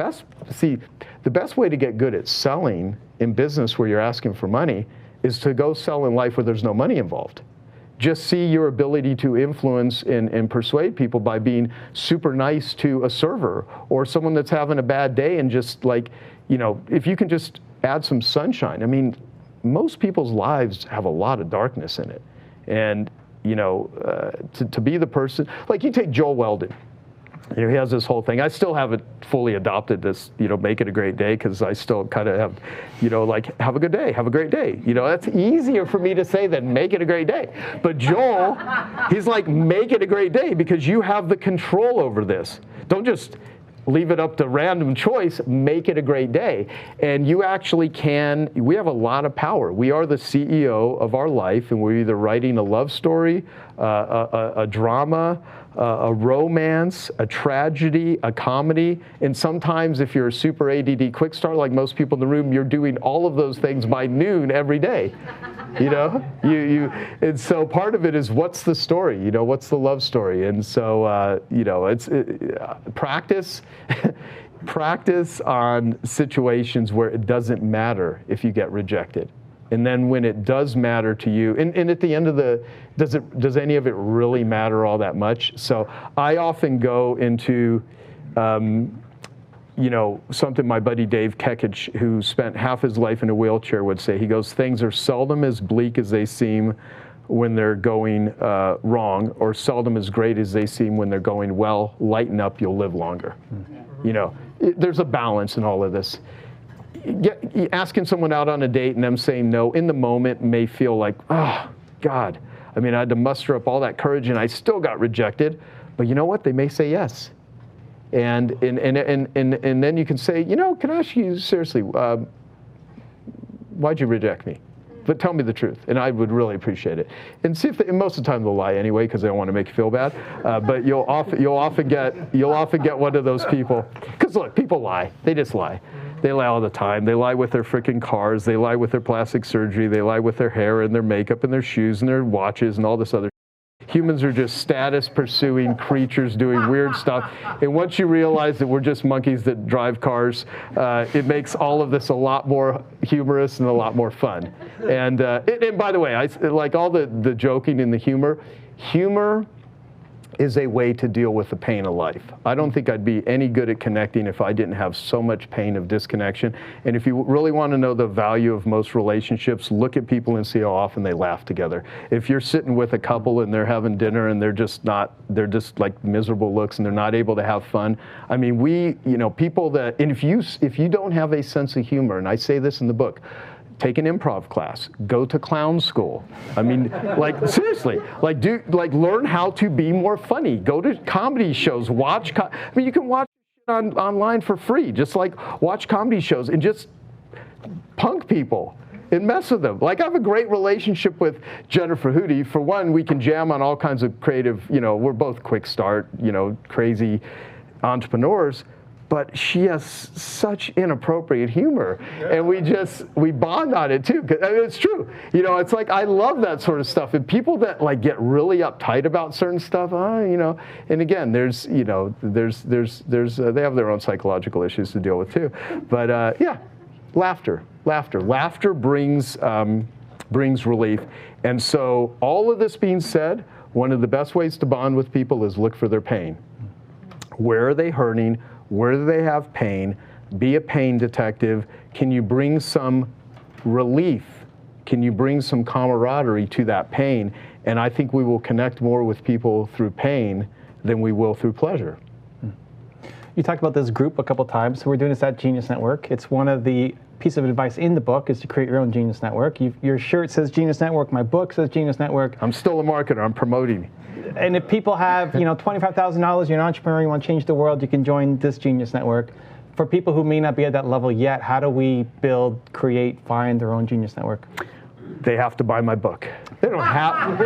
best way to get good at selling in business where you're asking for money is to go sell in life where there's no money involved. Just see your ability to influence and persuade people by being super nice to a server or someone that's having a bad day, and just like, you know, if you can just add some sunshine. I mean, most people's lives have a lot of darkness in it. And, you know, to be the person, like you take Joel Weldon. You know, he has this whole thing. I still haven't fully adopted this, you know, make it a great day, because I still kind of have, you know, like, have a good day, have a great day. You know, that's easier for me to say than make it a great day. But Joel, he's like, make it a great day, because you have the control over this. Don't just leave it up to random choice, make it a great day. And you actually can, we have a lot of power. We are the CEO of our life, and we're either writing a love story, a drama, a romance, a tragedy, a comedy, and sometimes if you're a super ADD quick start, like most people in the room, you're doing all of those things by noon every day. You know, and so part of it is, what's the story? You know, what's the love story? And so, you know, practice on situations where it doesn't matter if you get rejected. And then when it does matter to you, and at the end of does any of it really matter all that much? So I often go into, you know, something my buddy Dave Kekich, who spent half his life in a wheelchair, would say. He goes, things are seldom as bleak as they seem when they're going wrong, or seldom as great as they seem when they're going well. Lighten up, you'll live longer. You know, there's a balance in all of this. Asking someone out on a date and them saying no in the moment may feel like, oh, God. I mean, I had to muster up all that courage and I still got rejected. But you know what? They may say yes. And then you can say, you know, can I ask you seriously, why'd you reject me? But tell me the truth, and I would really appreciate it. And see if and most of the time they'll lie anyway because they don't want to make you feel bad. But you'll often get one of those people. Because look, people lie. They just lie. They lie all the time. They lie with their freaking cars. They lie with their plastic surgery. They lie with their hair and their makeup and their shoes and their watches and all this other. Humans are just status-pursuing creatures doing weird stuff. And once you realize that we're just monkeys that drive cars, it makes all of this a lot more humorous and a lot more fun. And by the way, I like all the joking and the humor. Humor is a way to deal with the pain of life. I don't think I'd be any good at connecting if I didn't have so much pain of disconnection. And if you really want to know the value of most relationships, look at people and see how often they laugh together. If you're sitting with a couple and they're having dinner and they're just like miserable looks and they're not able to have fun. I mean, people that, and if you don't have a sense of humor, and I say this in the book, take an improv class, go to clown school. I mean, like seriously, learn how to be more funny. Go to comedy shows, I mean, you can watch online for free. Just like watch comedy shows and just punk people and mess with them. Like I have a great relationship with Jennifer Hootie. For one, we can jam on all kinds of creative, we're both quick start, crazy entrepreneurs. But she has such inappropriate humor, and we bond on it too. I mean, it's true. It's like I love that sort of stuff. And people that like get really uptight about certain stuff, and again, they have their own psychological issues to deal with too. But yeah, laughter brings relief. And so, all of this being said, one of the best ways to bond with people is look for their pain. Where are they hurting? Where do they have pain? Be a pain detective. Can you bring some relief? Can you bring some camaraderie to that pain? And I think we will connect more with people through pain than we will through pleasure. You talked about this group a couple times. So we're doing this at Genius Network. It's one of the pieces of advice in the book is to create your own Genius Network. Your shirt says Genius Network. My book says Genius Network. I'm still a marketer. I'm promoting. And if people have, $25,000, you're an entrepreneur, you want to change the world, you can join this Genius Network. For people who may not be at that level yet, how do we build, create, find their own Genius Network? They have to buy my book. They don't have.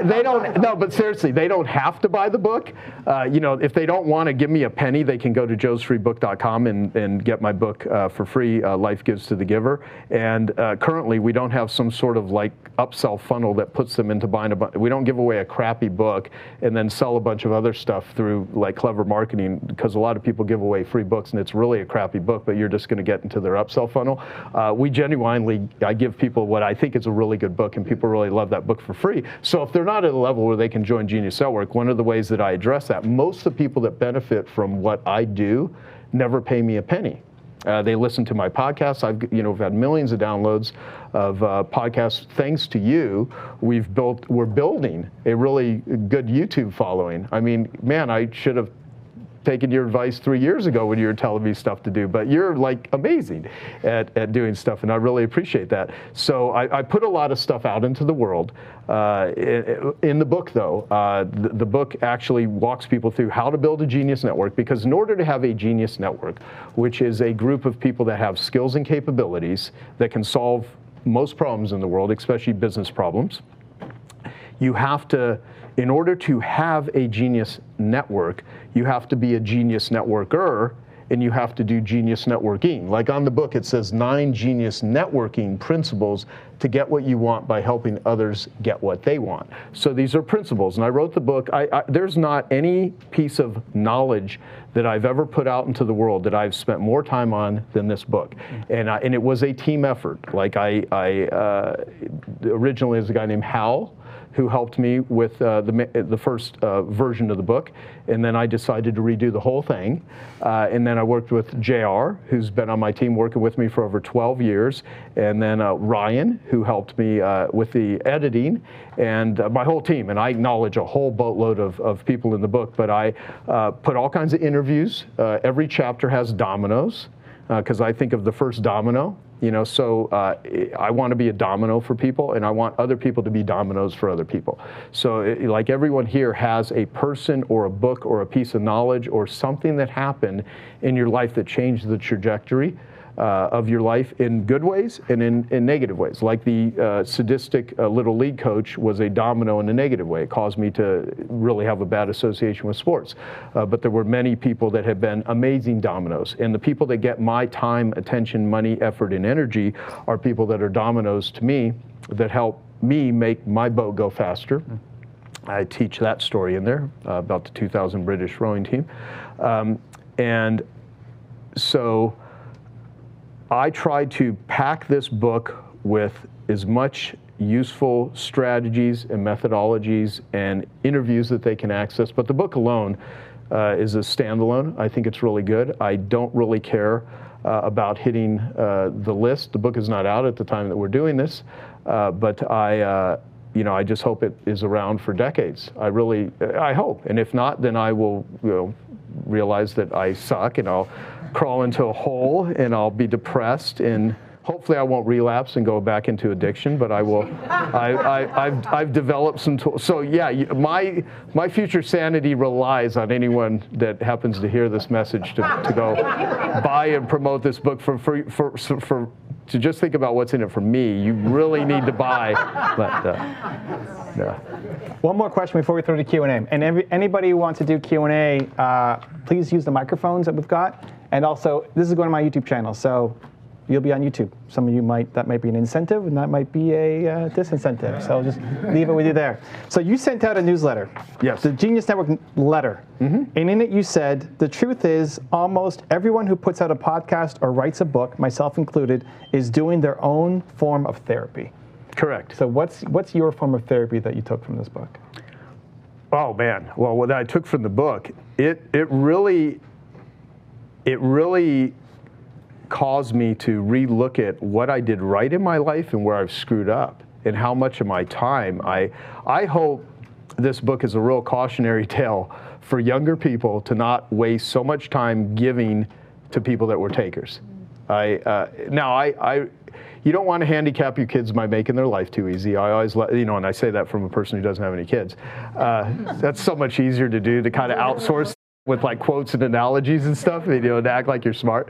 They don't. No, but seriously, they don't have to buy the book. If they don't want to give me a penny, they can go to joesfreebook.com and get my book for free. Life Gives to the Giver. And currently, we don't have some sort of like upsell funnel that puts them into buying a bunch. We don't give away a crappy book and then sell a bunch of other stuff through like clever marketing, because a lot of people give away free books and it's really a crappy book, but you're just going to get into their upsell funnel. I give people what I think is a really good book, and people really love that book for free. So if they're not at a level where they can join Genius Network, one of the ways that I address that, most of the people that benefit from what I do never pay me a penny. They listen to my podcasts. I've had millions of downloads of podcasts. Thanks to you, we're building a really good YouTube following. I mean, man, I should have taken your advice 3 years ago when you were telling me stuff to do, but you're like amazing at doing stuff, and I really appreciate that. So I put a lot of stuff out into the world. In the book, though, the book actually walks people through how to build a Genius Network, because in order to have a Genius Network, which is a group of people that have skills and capabilities that can solve most problems in the world, especially business problems, you have to, in order to have a Genius Network, you have to be a Genius Networker, and you have to do Genius Networking. Like on the book, it says 9 Genius Networking principles to get what you want by helping others get what they want. So these are principles, and I wrote the book. There's not any piece of knowledge that I've ever put out into the world that I've spent more time on than this book. And it was a team effort. Like I originally was a guy named Hal, who helped me with the first version of the book, and then I decided to redo the whole thing. And then I worked with JR, who's been on my team working with me for over 12 years, and then Ryan, who helped me with the editing, and my whole team. And I acknowledge a whole boatload of people in the book, but I put all kinds of interviews. Every chapter has dominoes, because I think of the first domino. So I want to be a domino for people, and I want other people to be dominoes for other people. So like everyone here has a person or a book or a piece of knowledge or something that happened in your life that changed the trajectory of your life in good ways and in negative ways. Like the sadistic little league coach was a domino in a negative way. It caused me to really have a bad association with sports. But there were many people that have been amazing dominoes. And the people that get my time, attention, money, effort, and energy are people that are dominoes to me that help me make my boat go faster. I teach that story in there about the 2000 British rowing team. And so I tried to pack this book with as much useful strategies and methodologies and interviews that they can access. But the book alone is a standalone. I think it's really good. I don't really care about hitting the list. The book is not out at the time that we're doing this, but I just hope it is around for decades. I hope. And if not, then I will, realize that I suck, and I'll crawl into a hole, and I'll be depressed, and hopefully I won't relapse and go back into addiction, but I will. I've developed some tools. So yeah, my future sanity relies on anyone that happens to hear this message to go buy and promote this book to just think about what's in it for me. You really need to buy. But, yeah. One more question before we throw to Q&A. And anybody who wants to do Q&A, please use the microphones that we've got. And also, this is going to my YouTube channel, so you'll be on YouTube. Some of you that might be an incentive, and that might be a disincentive. So just leave it with you there. So you sent out a newsletter. Yes. The Genius Network letter. Mm-hmm. And in it you said, the truth is almost everyone who puts out a podcast or writes a book, myself included, is doing their own form of therapy. Correct. So what's your form of therapy that you took from this book? Oh man, well, what I took from the book, it really caused me to relook at what I did right in my life and where I've screwed up, and how much of my time I hope this book is a real cautionary tale for younger people to not waste so much time giving to people that were takers. You don't want to handicap your kids by making their life too easy. I always and I say that from a person who doesn't have any kids. That's so much easier to do, to kind of outsource with like quotes and analogies and stuff, to act like you're smart.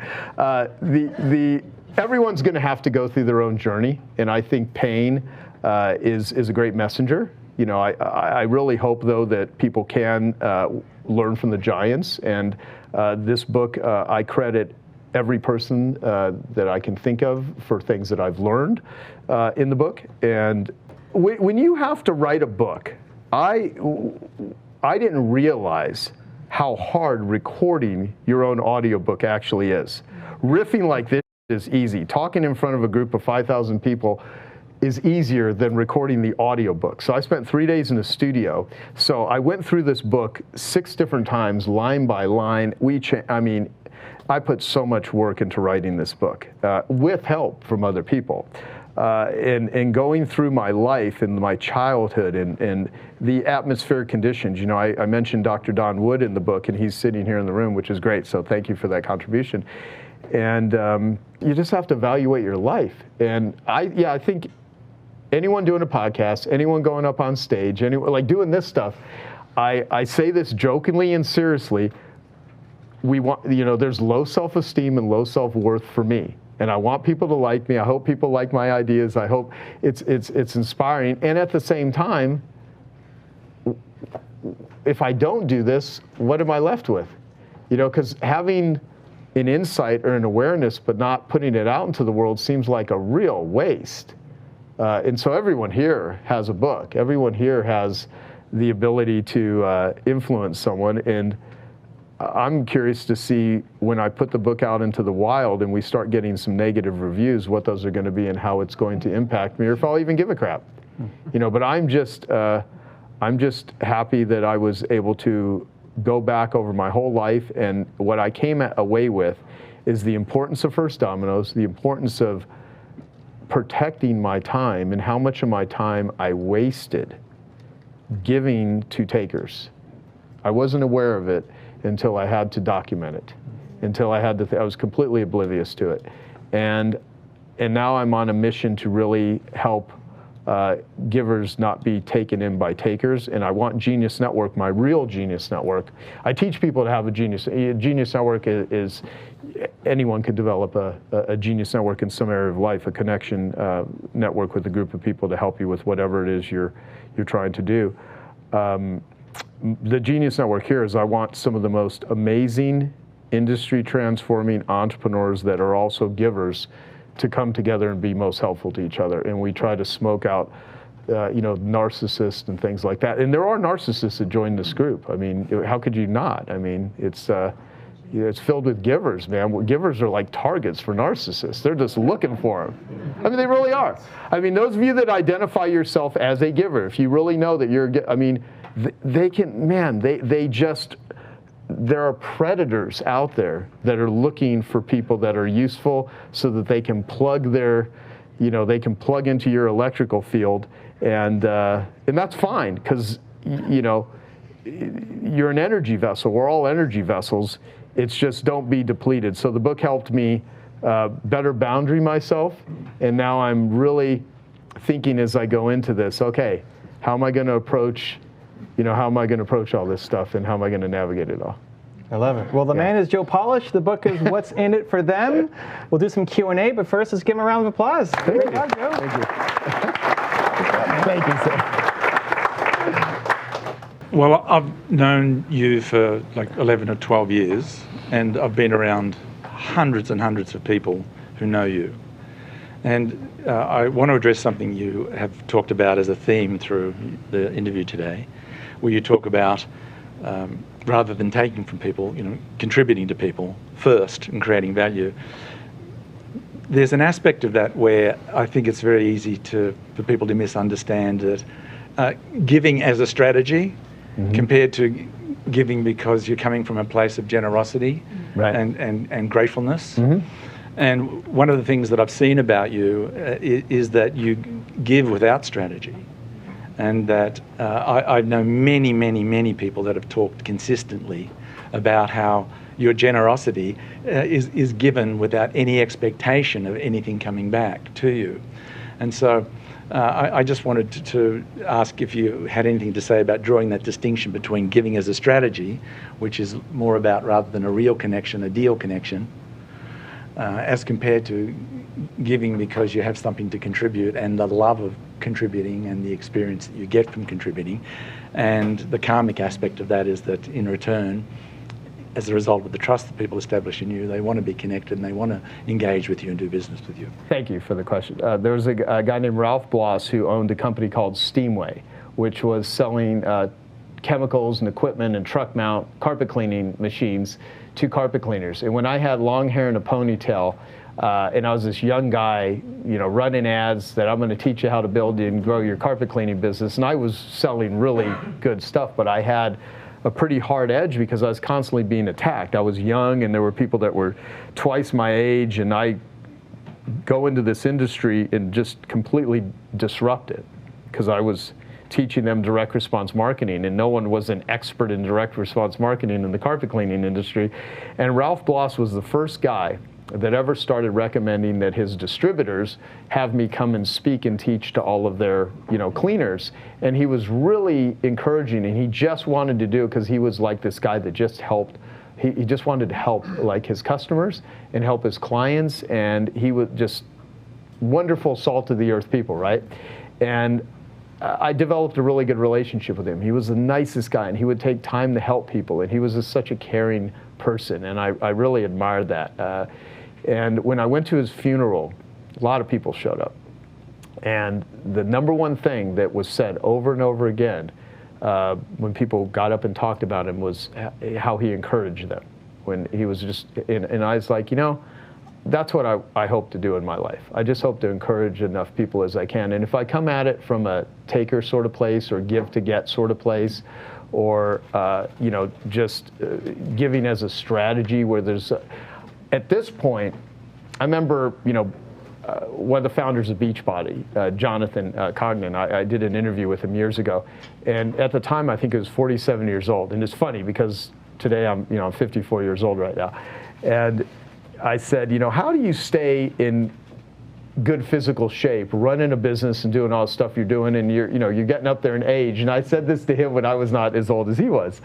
Everyone's going to have to go through their own journey, and I think pain is a great messenger. I really hope though that people can learn from the giants, and this book I credit every person that I can think of for things that I've learned in the book. And when you have to write a book, I didn't realize how hard recording your own audiobook actually is. Riffing like this is easy. Talking in front of a group of 5,000 people is easier than recording the audiobook. So I spent 3 days in the studio. So I went through this book 6 different times, line by line. I put so much work into writing this book with help from other people. And going through my life and my childhood and the atmospheric conditions. I mentioned Dr. Don Wood in the book, and he's sitting here in the room, which is great, so thank you for that contribution. And you just have to evaluate your life. And I think anyone doing a podcast, anyone going up on stage, anyone like doing this stuff, I say this jokingly and seriously, there's low self-esteem and low self-worth for me. And I want people to like me. I hope people like my ideas. I hope it's inspiring. And at the same time, if I don't do this, what am I left with? Because having an insight or an awareness but not putting it out into the world seems like a real waste. And so everyone here has a book. Everyone here has the ability to influence someone. And I'm curious to see when I put the book out into the wild and we start getting some negative reviews, what those are going to be and how it's going to impact me, or if I'll even give a crap. But I'm just happy that I was able to go back over my whole life, and what I came away with is the importance of First Dominoes, the importance of protecting my time, and how much of my time I wasted giving to takers. I wasn't aware of it until I had to document it, until I had to, I was completely oblivious to it. And now I'm on a mission to really help givers not be taken in by takers. And I want Genius Network, my real Genius Network. I teach people to have a Genius Network is anyone could develop a Genius Network in some area of life, a connection network with a group of people to help you with whatever it is you're trying to do. The Genius Network here is I want some of the most amazing industry transforming entrepreneurs that are also givers to come together and be most helpful to each other. And we try to smoke out, narcissists and things like that. And there are narcissists that join this group. I mean, how could you not? I mean, it's filled with givers, man. Givers are like targets for narcissists. They're just looking for them. I mean, they really are. I mean, those of you that identify yourself as a giver, if you really know that you're, they can, man, there are predators out there that are looking for people that are useful so that they can plug their, they can plug into your electrical field, and that's fine, because, you're an energy vessel. We're all energy vessels. It's just don't be depleted. So the book helped me better boundary myself, and now I'm really thinking as I go into this, okay, how am I going to approach all this stuff, and how am I going to navigate it all? I love it. Well, the man is Joe Polish. The book is What's in It for Them. We'll do some Q&A, but first, let's give him a round of applause. Thank you. Job, Joe. Thank you. Thank you, sir. Well, I've known you for like 11 or 12 years, and I've been around hundreds and hundreds of people who know you. And I want to address something you have talked about as a theme through the interview today, where you talk about rather than taking from people, contributing to people first and creating value. There's an aspect of that where I think it's very easy for people to misunderstand that giving as a strategy compared to giving because you're coming from a place of generosity and gratefulness. And one of the things that I've seen about you is that you give without strategy. And that I know many, many, many people that have talked consistently about how your generosity is given without any expectation of anything coming back to you. And so I just wanted to ask if you had anything to say about drawing that distinction between giving as a strategy, which is more about, rather than a real connection, a deal connection, as compared to giving because you have something to contribute, and the love of contributing and the experience that you get from contributing. And the karmic aspect of that is that in return, as a result of the trust that people establish in you, they want to be connected and they want to engage with you and do business with you. Thank you for the question. There was a guy named Ralph Bloss who owned a company called Steamway, which was selling chemicals and equipment and truck mount carpet cleaning machines to carpet cleaners. And when I had long hair and a ponytail, and I was this young guy, running ads that I'm going to teach you how to build and grow your carpet cleaning business. And I was selling really good stuff, but I had a pretty hard edge because I was constantly being attacked. I was young, and there were people that were twice my age, and I go into this industry and just completely disrupt it because I was teaching them direct response marketing, and no one was an expert in direct response marketing in the carpet cleaning industry. And Ralph Bloss was the first guy that ever started recommending that his distributors have me come and speak and teach to all of their, cleaners. And he was really encouraging, and he just wanted to do it because he was like this guy that just helped. He just wanted to help like his customers and help his clients, and he was just wonderful, salt of the earth people, right? And I developed a really good relationship with him. He was the nicest guy, and he would take time to help people, and he was just such a caring person, and I really admired that. And when I went to his funeral, a lot of people showed up. And the number one thing that was said over and over again when people got up and talked about him was how he encouraged them. When he was just, and I was like, that's what I hope to do in my life. I just hope to encourage enough people as I can. And if I come at it from a taker sort of place or give to get sort of place, or just giving as a strategy where there's, at this point, I remember, one of the founders of Beachbody, Jonathan Cognan, I did an interview with him years ago, and at the time I think he was 47 years old. And it's funny because today I'm 54 years old right now, and I said, how do you stay in good physical shape, running a business and doing all the stuff you're doing, and you're getting up there in age? And I said this to him when I was not as old as he was,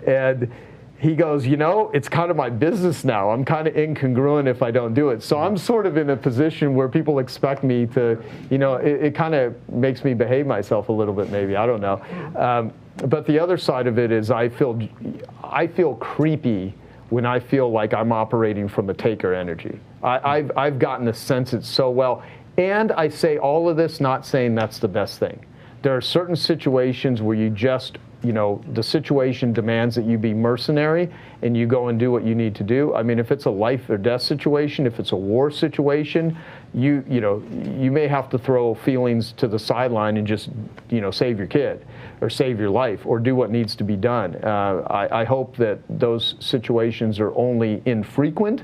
and he goes, it's kind of my business now. I'm kind of incongruent if I don't do it. So I'm sort of in a position where people expect me to, it kind of makes me behave myself a little bit, maybe, I don't know. But the other side of it is I feel creepy when I feel like I'm operating from a taker energy. I've gotten to sense it so well. And I say all of this not saying that's the best thing. There are certain situations where you just, the situation demands that you be mercenary and you go and do what you need to do. I mean, if it's a life or death situation, if it's a war situation, you may have to throw feelings to the sideline and just, save your kid or save your life or do what needs to be done. I hope that those situations are only infrequent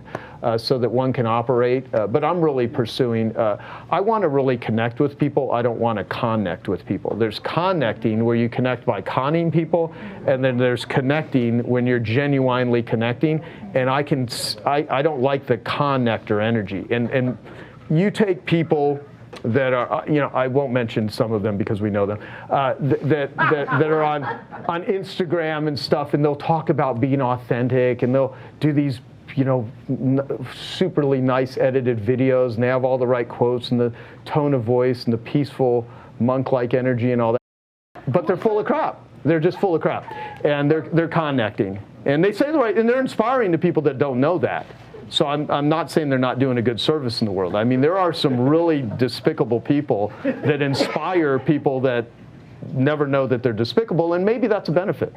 so that one can operate. But I'm really pursuing, I want to really connect with people. I don't want to connect with people. There's connecting where you connect by conning people, and then there's connecting when you're genuinely connecting. And I don't like the connector energy. And you take people that are, I won't mention some of them because we know them, that are on Instagram and stuff, and they'll talk about being authentic, and they'll do these, superly nice edited videos, and they have all the right quotes and the tone of voice and the peaceful monk-like energy and all that. But they're full of crap. They're just full of crap, and they're connecting, and they say the right, and they're inspiring to people that don't know that. So I'm not saying they're not doing a good service in the world. I mean, there are some really despicable people that inspire people that never know that they're despicable, and maybe that's a benefit.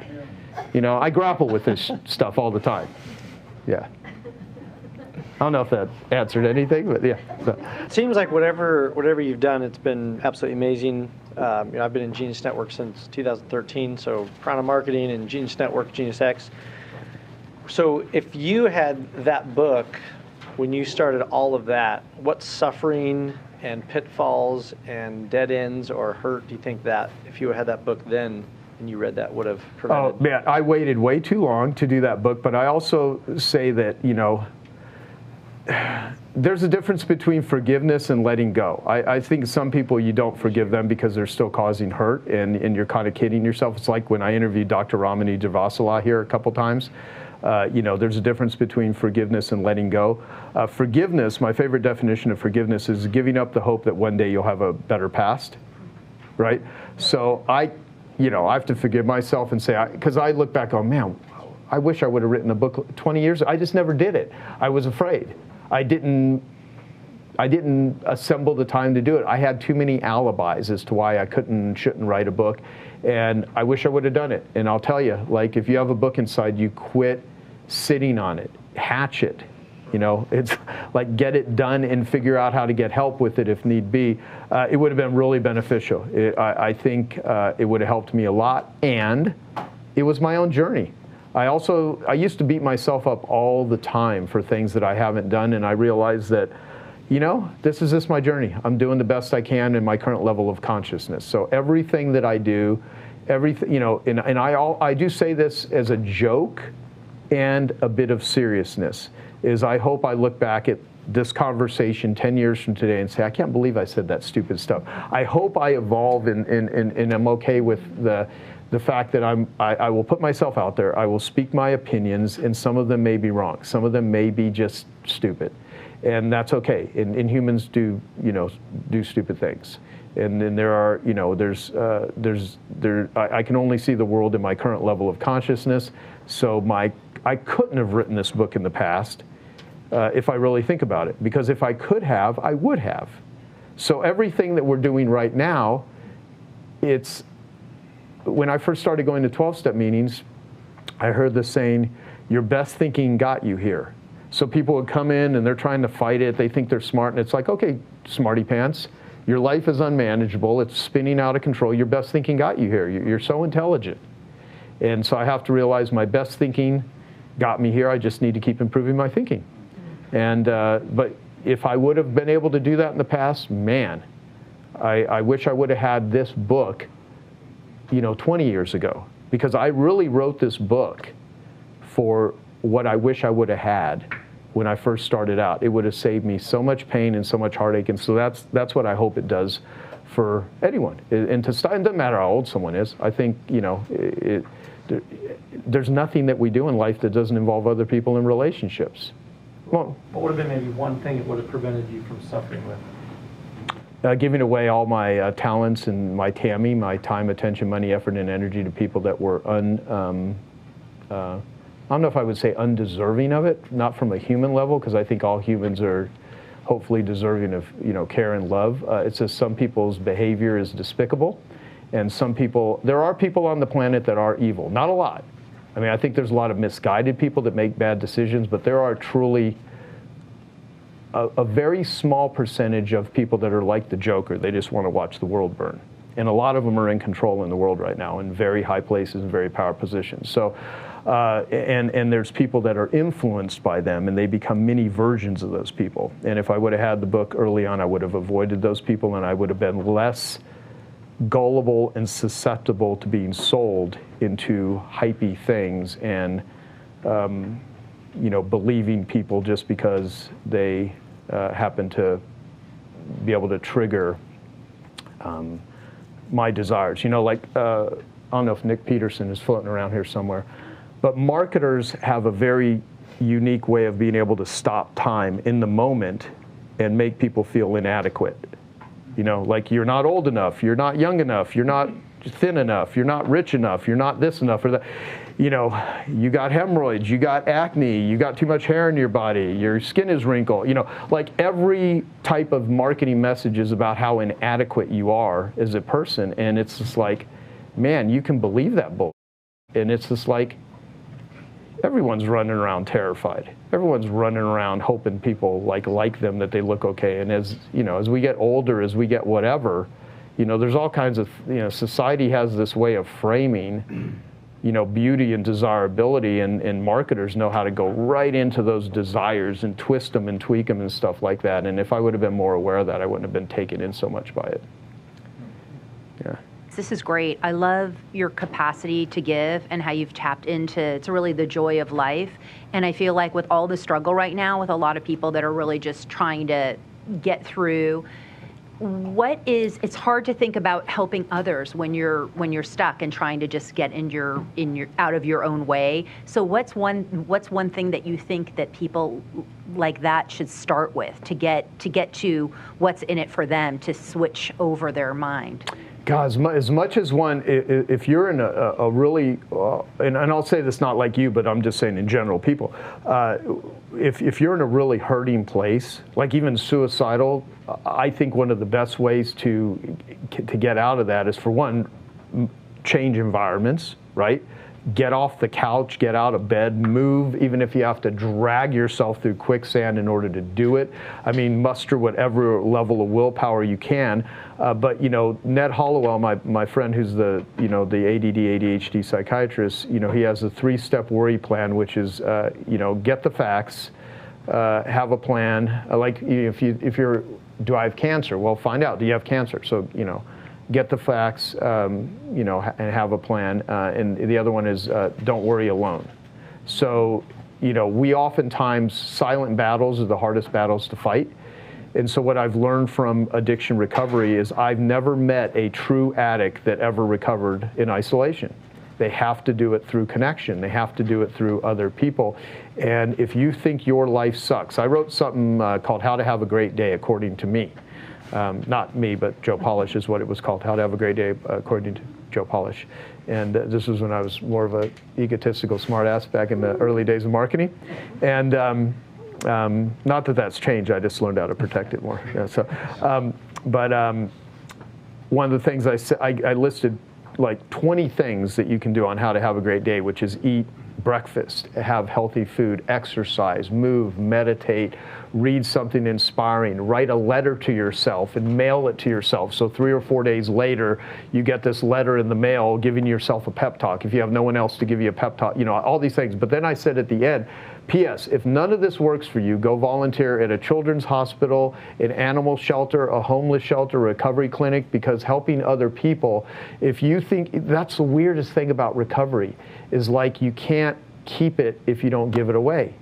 I grapple with this stuff all the time. Yeah. I don't know if that answered anything, but yeah. So. It seems like whatever you've done, it's been absolutely amazing. I've been in Genius Network since 2013, so Prana Marketing and Genius Network, Genius X. So if you had that book, when you started all of that, what suffering and pitfalls and dead ends or hurt do you think that if you had that book then and you read that would have prevented? Oh, man, I waited way too long to do that book, but I also say that, there's a difference between forgiveness and letting go. I think some people, you don't forgive them because they're still causing hurt, and you're kind of kidding yourself. It's like when I interviewed Dr. Ramani Javasala here a couple times. There's a difference between forgiveness and letting go. Forgiveness, my favorite definition of forgiveness is giving up the hope that one day you'll have a better past, right? So I have to forgive myself and say, because I look back, oh man, I wish I would have written a book 20 years ago. I just never did it. I was afraid. I didn't assemble the time to do it. I had too many alibis as to why I shouldn't write a book, and I wish I would have done it. And I'll tell you, like, if you have a book inside, you quit sitting on it, hatch it. It's like get it done and figure out how to get help with it if need be. It would have been really beneficial. I think it would have helped me a lot, and it was my own journey. I used to beat myself up all the time for things that I haven't done, and I realized that, this is just my journey. I'm doing the best I can in my current level of consciousness. So everything that I do, and I do say this as a joke and a bit of seriousness, is I hope I look back at this conversation 10 years from today and say, I can't believe I said that stupid stuff. I hope I evolve and I'm okay with the fact that I will put myself out there. I will speak my opinions, and some of them may be wrong. Some of them may be just stupid, and that's okay. And humans do stupid things. And then there are, I can only see the world in my current level of consciousness. So I couldn't have written this book in the past if I really think about it, because if I could have, I would have. So everything that we're doing right now, when I first started going to 12-step meetings, I heard the saying, your best thinking got you here. So people would come in and they're trying to fight it. They think they're smart, and it's like, okay, smarty pants, your life is unmanageable. It's spinning out of control. Your best thinking got you here. You're so intelligent. And so I have to realize my best thinking got me here. I just need to keep improving my thinking. And but if I would have been able to do that in the past, man, I wish I would have had this book, 20 years ago, because I really wrote this book for what I wish I would have had when I first started out. It would have saved me so much pain and so much heartache, and so that's what I hope it does for anyone. And to start, it doesn't matter how old someone is. I think there's nothing that we do in life that doesn't involve other people in relationships. Well, what would have been maybe one thing that would have prevented you from suffering with? Giving away all my talents and my TAMI, my time, attention, money, effort, and energy to people that were I don't know if I would say undeserving of it, not from a human level, because I think all humans are hopefully deserving of care and love. It's just some people's behavior is despicable, and there are people on the planet that are evil. Not a lot. I mean, I think there's a lot of misguided people that make bad decisions, but there are truly a very small percentage of people that are like the Joker. They just want to watch the world burn. And a lot of them are in control in the world right now in very high places and very powerful positions. So, and there's people that are influenced by them, and they become mini versions of those people. And if I would have had the book early on, I would have avoided those people, and I would have been less gullible and susceptible to being sold into hypey things and believing people just because they happen to be able to trigger my desires. I don't know if Nick Peterson is floating around here somewhere, but marketers have a very unique way of being able to stop time in the moment and make people feel inadequate. Like you're not old enough, you're not young enough, you're not thin enough, you're not rich enough, you're not this enough or that. You got hemorrhoids, you got acne, you got too much hair in your body, your skin is wrinkled. Like every type of marketing message is about how inadequate you are as a person. And it's just like, man, you can believe that bull. And it's just like, everyone's running around terrified. Everyone's running around hoping people like them, that they look okay. And as we get older, as we get whatever, there's all kinds of, society has this way of framing, beauty and desirability, and marketers know how to go right into those desires and twist them and tweak them and stuff like that. And if I would have been more aware of that, I wouldn't have been taken in so much by it. Yeah. This is great. I love your capacity to give and how you've tapped into, it's really the joy of life. And I feel like with all the struggle right now, with a lot of people that are really just trying to get through, it's hard to think about helping others when you're stuck and trying to just get out of your own way. So what's one thing that you think that people like that should start with to get to what's in it for them, to switch over their mind? God, as much as one, if you're in a really, and I'll say this not like you, but I'm just saying in general, people, if you're in a really hurting place, like even suicidal, I think one of the best ways to get out of that is, for one, change environments, right? Get off the couch, get out of bed, move, even if you have to drag yourself through quicksand in order to do it. I mean, muster whatever level of willpower you can. But Ned Hollowell, my friend who's the ADD, ADHD psychiatrist, he has a 3-step worry plan, which is, get the facts, have a plan. Like if you're, do I have cancer? Well, find out, do you have cancer? So, get the facts, and have a plan. And the other one is don't worry alone. So, we oftentimes, silent battles are the hardest battles to fight. And so what I've learned from addiction recovery is I've never met a true addict that ever recovered in isolation. They have to do it through connection. They have to do it through other people. And if you think your life sucks, I wrote something called How to Have a Great Day, according to me. Not me, but Joe Polish is what it was called, How to Have a Great Day, according to Joe Polish. And this was when I was more of an egotistical smartass back in the early days of marketing. And not that that's changed, I just learned how to protect it more. Yeah, so, one of the things I listed like 20 things that you can do on how to have a great day, which is eat breakfast, have healthy food, exercise, move, meditate, read something inspiring, write a letter to yourself and mail it to yourself. So 3 or 4 days later, you get this letter in the mail giving yourself a pep talk. If you have no one else to give you a pep talk, all these things. But then I said at the end, P.S. If none of this works for you, go volunteer at a children's hospital, an animal shelter, a homeless shelter, recovery clinic, because helping other people, if you think, that's the weirdest thing about recovery, is like you can't keep it if you don't give it away.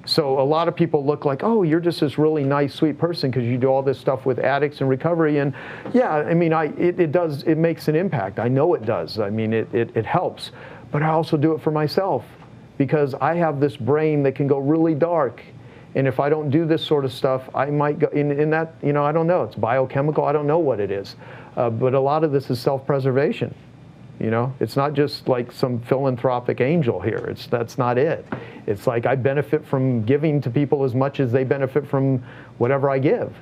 So a lot of people look like, oh, you're just this really nice, sweet person because you do all this stuff with addicts and recovery. And yeah, I mean, it makes an impact. I know it does. I mean, it helps. But I also do it for myself, because I have this brain that can go really dark. And if I don't do this sort of stuff, I might go in that, I don't know, it's biochemical, I don't know what it is. But a lot of this is self-preservation. It's not just like some philanthropic angel here. That's not it. It's like I benefit from giving to people as much as they benefit from whatever I give.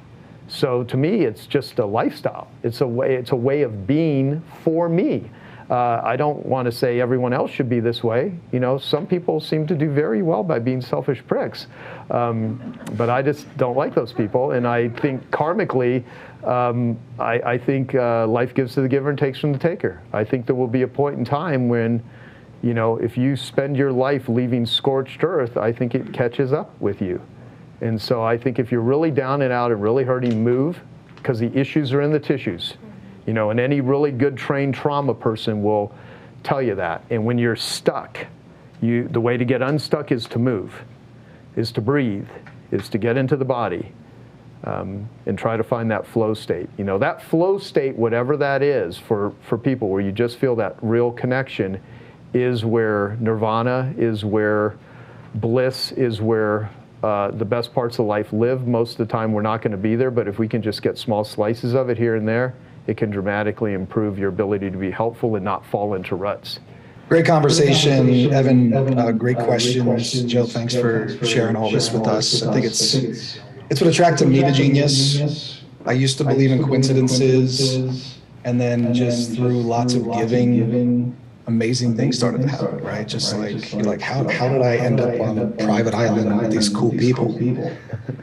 So to me, it's just a lifestyle. It's a way of being for me. I don't want to say everyone else should be this way. Some people seem to do very well by being selfish pricks. But I just don't like those people. And I think karmically, I think life gives to the giver and takes from the taker. I think there will be a point in time when, if you spend your life leaving scorched earth, I think it catches up with you. And so I think if you're really down and out and really hurting, move, because the issues are in the tissues. And any really good trained trauma person will tell you that. And when you're stuck, the way to get unstuck is to move, is to breathe, is to get into the body, and try to find that flow state. That flow state, whatever that is for people, where you just feel that real connection, is where nirvana, is where bliss, is where the best parts of life live. Most of the time we're not going to be there, but if we can just get small slices of it here and there, it can dramatically improve your ability to be helpful and not fall into ruts. Great conversation, Evan. Great questions. Joe, thanks for sharing all this with us. I think it's what attracted me to Genius. I used to believe in coincidences, and then just through lots of giving, amazing things started to happen, right? Just like, you're like, how did I end up on a private island with these cool people?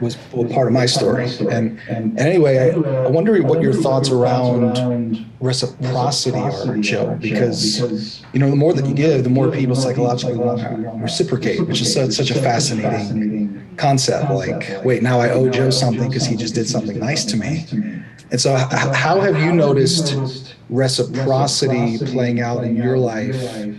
Was part of my story. And anyway, I wonder what your thoughts around reciprocity are, Joe, because the more that you give, the more people psychologically want to reciprocate, which is such a fascinating concept. Like, wait, now I owe Joe something because he just did something nice to me. And so how have you noticed reciprocity playing out in your life?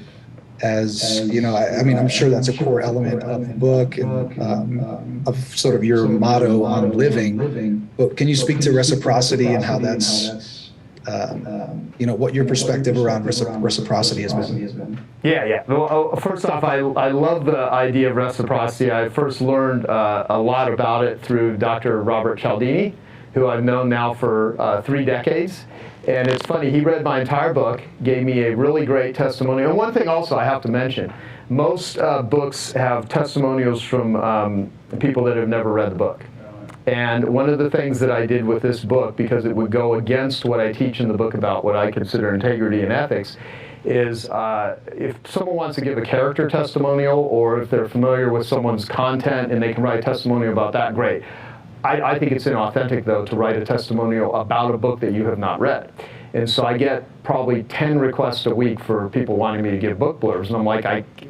As I mean, I'm sure that's a core element of the book and of sort of your motto on living. But can you speak to reciprocity and how that's, what your perspective around reciprocity has been? Yeah. Well, first off, I love the idea of reciprocity. I first learned a lot about it through Dr. Robert Cialdini, who I've known now for 3 decades. And it's funny, he read my entire book, gave me a really great testimonial. And one thing also I have to mention, most books have testimonials from people that have never read the book. And one of the things that I did with this book, because it would go against what I teach in the book about what I consider integrity and ethics, is if someone wants to give a character testimonial, or if they're familiar with someone's content and they can write a testimonial about that, great. I think it's inauthentic, though, to write a testimonial about a book that you have not read. And so I get probably 10 requests a week for people wanting me to give book blurbs. And I'm like,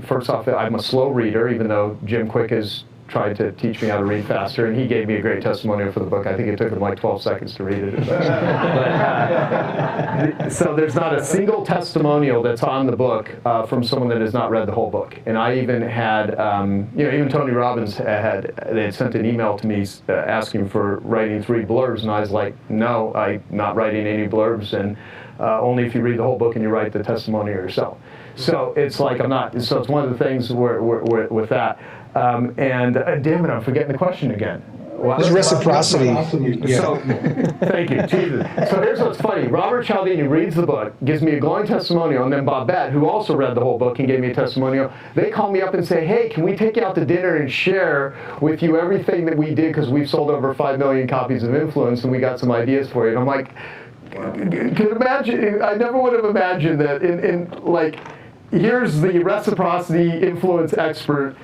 first off, I'm a slow reader, even though Jim Quick has tried to teach me how to read faster, and he gave me a great testimonial for the book. I think it took him like 12 seconds to read it. So there's not a single testimonial that's on the book from someone that has not read the whole book. And I even had, even Tony Robbins they had sent an email to me asking for writing 3 blurbs, and I was like, no, I'm not writing any blurbs, and only if you read the whole book and you write the testimonial yourself. So it's like I'm not. So it's one of the things with that. And damn it, I'm forgetting the question again. There's reciprocity. So, thank you, Jesus. So here's what's funny. Robert Cialdini reads the book, gives me a glowing testimonial, and then Bobette, who also read the whole book and gave me a testimonial, they call me up and say, hey, can we take you out to dinner and share with you everything that we did, because we've sold over 5 million copies of Influence, and we got some ideas for you. And I'm like, can you imagine? I never would have imagined that here's the reciprocity influence expert,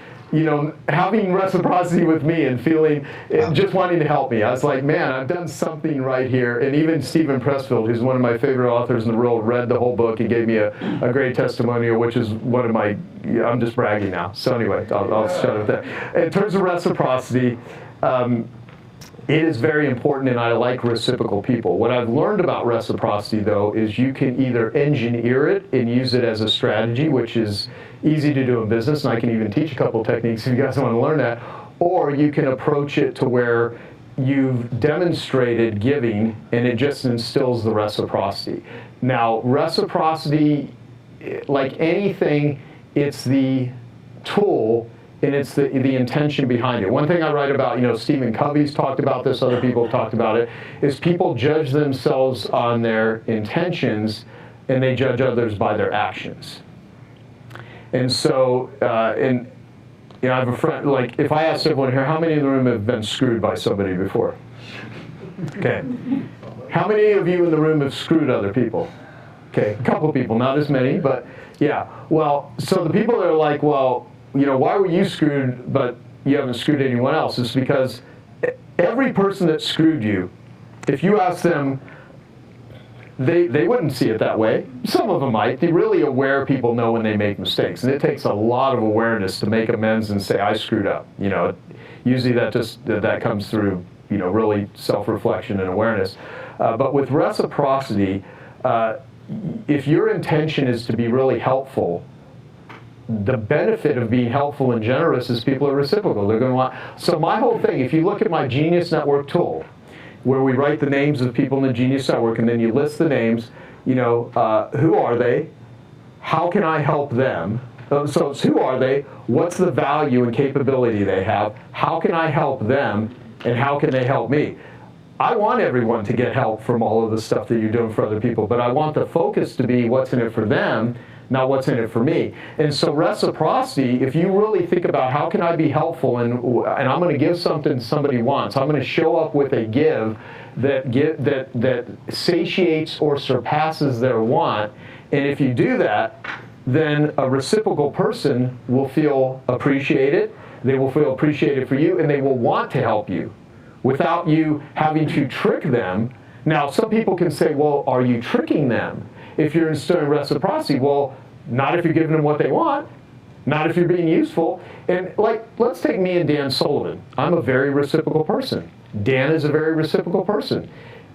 having reciprocity with me and feeling, just wanting to help me. I was like, man, I've done something right here. And even Stephen Pressfield, who's one of my favorite authors in the world, read the whole book and gave me a great testimonial, which is one of my, I'm just bragging now. So anyway, I'll shut it there. In terms of reciprocity, it is very important, and I like reciprocal people. What I've learned about reciprocity, though, is you can either engineer it and use it as a strategy, which is easy to do in business, and I can even teach a couple of techniques if you guys want to learn that, or you can approach it to where you've demonstrated giving, and it just instills the reciprocity. Now, reciprocity, like anything, it's the tool, and it's the intention behind it. One thing I write about, Stephen Covey's talked about this, other people have talked about it, is people judge themselves on their intentions, and they judge others by their actions. And so, I have a friend, like, if I asked everyone here, how many in the room have been screwed by somebody before? Okay. How many of you in the room have screwed other people? Okay, a couple people, not as many, but yeah. Well, so the people that are like, well, why were you screwed, but you haven't screwed anyone else? It's because every person that screwed you, if you ask them, they wouldn't see it that way. Some of them might. The really aware people know when they make mistakes, and it takes a lot of awareness to make amends and say, I screwed up. Usually that comes through, really self-reflection and awareness. But with reciprocity, if your intention is to be really helpful, the benefit of being helpful and generous is people are reciprocal. They're going to want. So my whole thing, if you look at my Genius Network tool, where we write the names of people in the Genius Network, and then you list the names, who are they? How can I help them? So it's who are they? What's the value and capability they have? How can I help them? And how can they help me? I want everyone to get help from all of the stuff that you're doing for other people, but I want the focus to be what's in it for them, not what's in it for me. And so reciprocity, if you really think about how can I be helpful, and I'm going to give something somebody wants, I'm going to show up with a give that satiates or surpasses their want, and if you do that, then a reciprocal person will feel appreciated, they will feel appreciated for you, and they will want to help you without you having to trick them. Now, some people can say, well, are you tricking them? If you're instilling reciprocity, well, not if you're giving them what they want, not if you're being useful. And let's take me and Dan Sullivan. I'm a very reciprocal person. Dan is a very reciprocal person.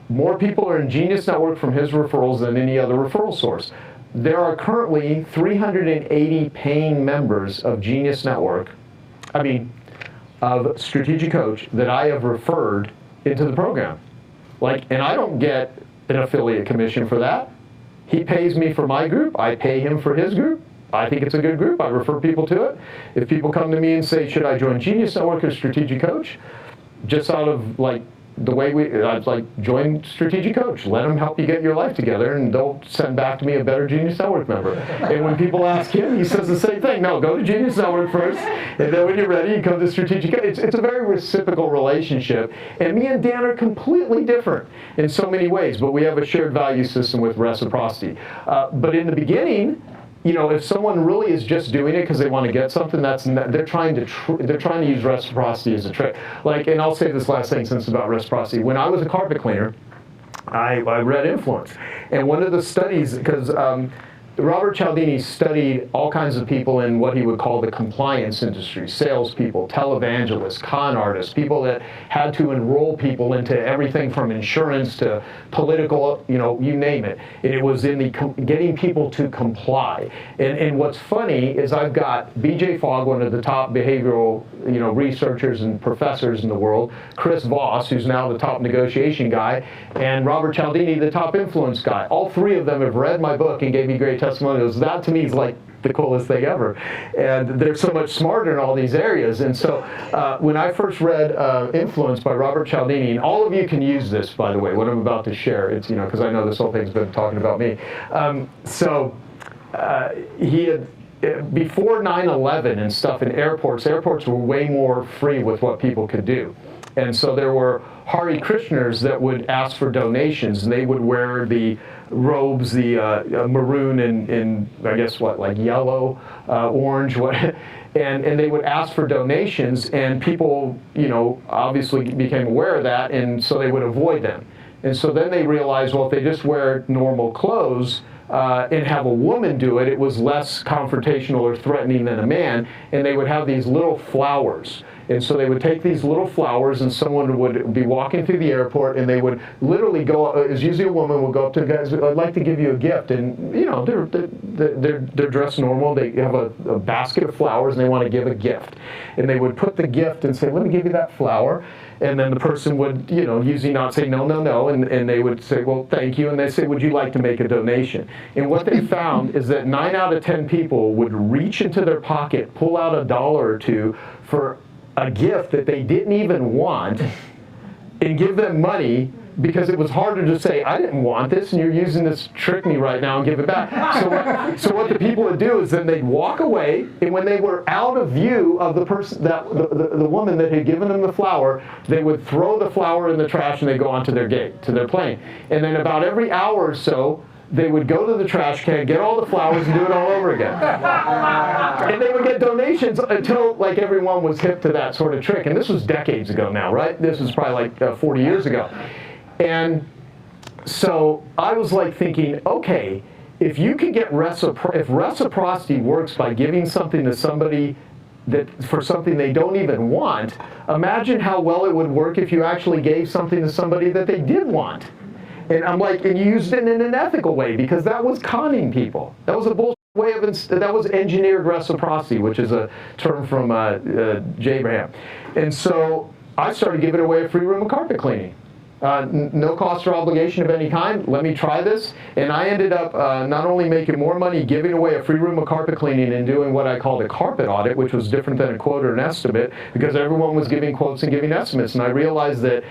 More people are in Genius Network from his referrals than any other referral source. There are currently 380 paying members of Genius Network, of Strategic Coach, that I have referred into the program. And I don't get an affiliate commission for that. He pays me for my group. I pay him for his group. I think it's a good group. I refer people to it. If people come to me and say, should I join Genius Network or Strategic Coach? Just out of the way I'd join Strategic Coach. Let them help you get your life together, and they'll send back to me a better Genius Network member. And when people ask him, he says the same thing. No, go to Genius Network first, and then when you're ready, you come to Strategic Coach. It's a very reciprocal relationship, and me and Dan are completely different in so many ways, but we have a shared value system with reciprocity. But in the beginning, if someone really is just doing it because they want to get something, they're trying to use reciprocity as a trick. And I'll say this last thing since it's about reciprocity. When I was a carpet cleaner, I read Influence, and one of the studies, because Robert Cialdini studied all kinds of people in what he would call the compliance industry, salespeople, televangelists, con artists, people that had to enroll people into everything from insurance to political, you name it. And it was in the getting people to comply. And what's funny is I've got BJ Fogg, one of the top behavioral researchers and professors in the world, Chris Voss, who's now the top negotiation guy, and Robert Cialdini, the top influence guy. All three of them have read my book and gave me great testimonials. That to me is the coolest thing ever. And they're so much smarter in all these areas. And so when I first read Influence by Robert Cialdini, and all of you can use this, by the way, what I'm about to share, it's, because I know this whole thing's been talking about me. He had, before 9/11 and stuff in airports were way more free with what people could do. And so there were Hare Krishners that would ask for donations, and they would wear the robes, the maroon and I guess what, like yellow, orange, what, and they would ask for donations, and people, you know, obviously became aware of that, and so they would avoid them. And so then they realized, well, if they just wear normal clothes and have a woman do it, it was less confrontational or threatening than a man, and they would have these little flowers. And so they would take these little flowers, and someone would be walking through the airport, and they would literally go, it's usually a woman would go up to the guys, I'd like to give you a gift. And, you know, they're dressed normal. They have a basket of flowers, and they want to give a gift. And they would put the gift and say, let me give you that flower. And then the person would, you know, usually not say no, no, no, and they would say, well, thank you, and they say, would you like to make a donation? And what they found is that 9 out of 10 people would reach into their pocket, pull out $1 or $2 for a gift that they didn't even want, and give them money, because it was harder to say, I didn't want this, and you're using this to trick me right now, and give it back. So what the people would do is then they'd walk away, and when they were out of view of the person, the woman that had given them the flower, they would throw the flower in the trash, and they'd go onto their gate, to their plane. And then about every hour or so, they would go to the trash can, get all the flowers, and do it all over again. And they would get donations until, like, everyone was hip to that sort of trick. And this was decades ago now, right? This was probably like 40 years ago. And so I was like thinking, okay, if you could get if reciprocity works by giving something to somebody for something they don't even want, imagine how well it would work if you actually gave something to somebody that they did want. And I'm like, and you used it in an ethical way, because that was conning people. That was a bullshit way that was engineered reciprocity, which is a term from J. Abraham. And so I started giving away a free room of carpet cleaning. No cost or obligation of any kind. Let me try this. And I ended up not only making more money giving away a free room of carpet cleaning and doing what I called a carpet audit, which was different than a quote or an estimate, because everyone was giving quotes and giving estimates. And I realized that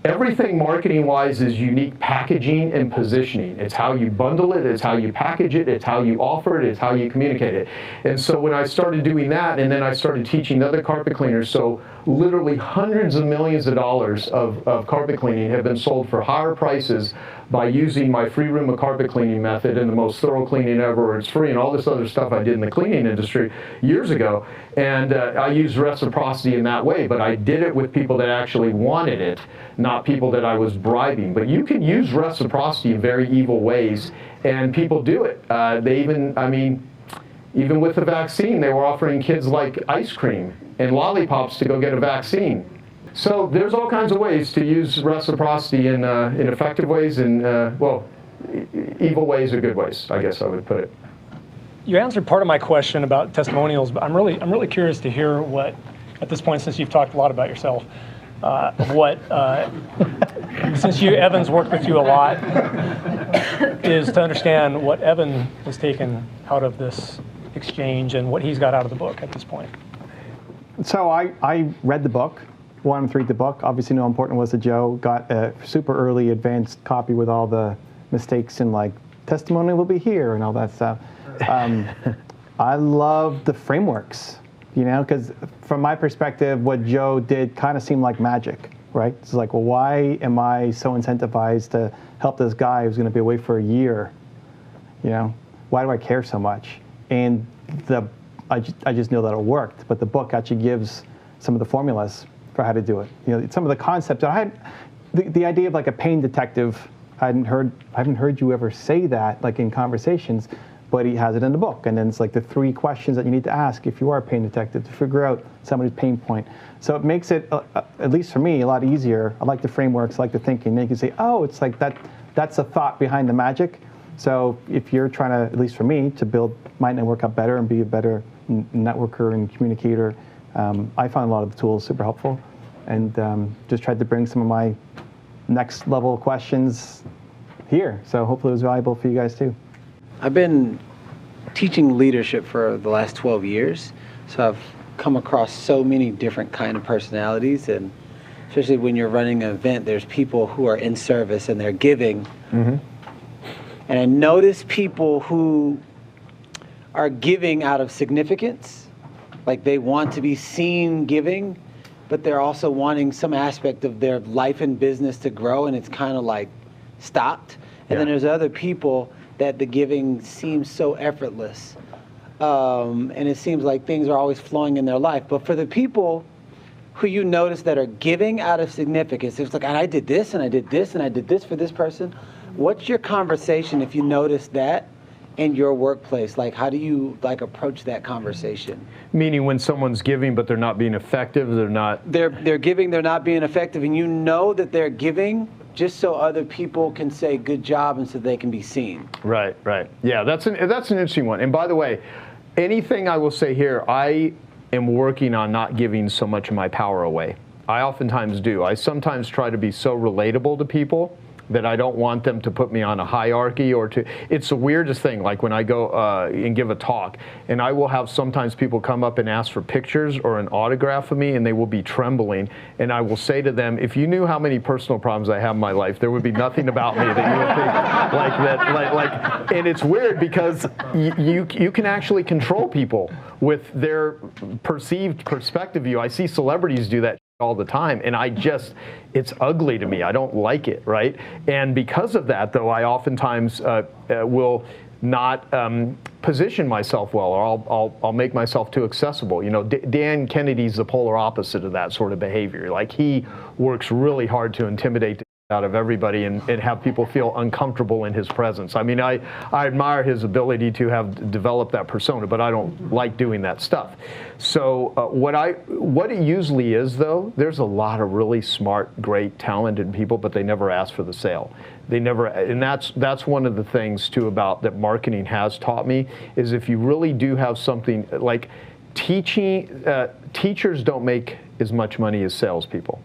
everything marketing-wise is unique packaging and positioning. It's how you bundle it, it's how you package it, it's how you offer it, it's how you communicate it. And so when I started doing that, and then I started teaching other carpet cleaners, so literally hundreds of millions of dollars of carpet cleaning have been sold for higher prices by using my free room of carpet cleaning method and the most thorough cleaning ever, it's free, and all this other stuff I did in the cleaning industry years ago. And I used reciprocity in that way, but I did it with people that actually wanted it, not people that I was bribing. But you can use reciprocity in very evil ways, and people do it. They even, I mean, even with the vaccine, they were offering kids like ice cream and lollipops to go get a vaccine. So there's all kinds of ways to use reciprocity in effective ways and, well, evil ways or good ways, I guess I would put it. You answered part of my question about testimonials, but I'm really curious to hear what, at this point, since you've talked a lot about yourself, since Evan's worked with you a lot, is to understand what Evan has taken out of this exchange and what he's got out of the book at this point. So I read the book, wanted to read the book. Obviously, no important was to Joe. Got a super early advanced copy with all the mistakes and like testimony will be here and all that stuff. I love the frameworks, you know, because from my perspective, what Joe did kind of seemed like magic, right? It's like, well, why am I so incentivized to help this guy who's going to be away for a year? You know, why do I care so much? And I just know that it worked, but the book actually gives some of the formulas for how to do it. You know, some of the concepts. The idea of like a pain detective. I haven't heard you ever say that like in conversations, but he has it in the book. And then it's like the 3 questions that you need to ask if you are a pain detective to figure out somebody's pain point. So it makes it, at least for me, a lot easier. I like the frameworks, I like the thinking. Then you can say, oh, it's like that. That's the thought behind the magic. So if you're trying to, at least for me, to build my network up better and be a better networker and communicator, I found a lot of the tools super helpful, and just tried to bring some of my next level questions here. So hopefully it was valuable for you guys too. I've been teaching leadership for the last 12 years, so I've come across so many different kind of personalities, and especially when you're running an event, there's people who are in service and they're giving. Mm-hmm. And I notice people who are giving out of significance, like they want to be seen giving, but they're also wanting some aspect of their life and business to grow, and it's kind of like stopped. And then there's other people that the giving seems so effortless. And it seems like things are always flowing in their life. But for the people who you notice that are giving out of significance, it's like, I did this, and I did this, and I did this for this person. What's your conversation if you notice that in your workplace? Like, how do you approach that conversation? Meaning when someone's giving but they're not being effective, they're giving, they're not being effective, and you know that they're giving just so other people can say good job and so they can be seen. Right. Yeah, that's an interesting one. And by the way, anything I will say here, I am working on not giving so much of my power away. I oftentimes do. I sometimes try to be so relatable to people that I don't want them to put me on a hierarchy it's the weirdest thing, like when I go and give a talk, and I will have sometimes people come up and ask for pictures or an autograph of me, and they will be trembling, and I will say to them, if you knew how many personal problems I have in my life, there would be nothing about me that you would think like that. And it's weird because you can actually control people with their perceived perspective of you. I see celebrities do that all the time, and it's ugly to me. I don't like it, right? And because of that, though, I oftentimes will not position myself well, or I'll make myself too accessible. You know, Dan Kennedy's the polar opposite of that sort of behavior. Like, he works really hard to intimidate the out of everybody and have people feel uncomfortable in his presence. I mean, I admire his ability to have developed that persona, but I don't like doing that stuff. So what it usually is, though, there's a lot of really smart, great, talented people, but they never ask for the sale. They never, and that's one of the things too about that marketing has taught me, is if you really do have something like teaching, teachers don't make as much money as salespeople.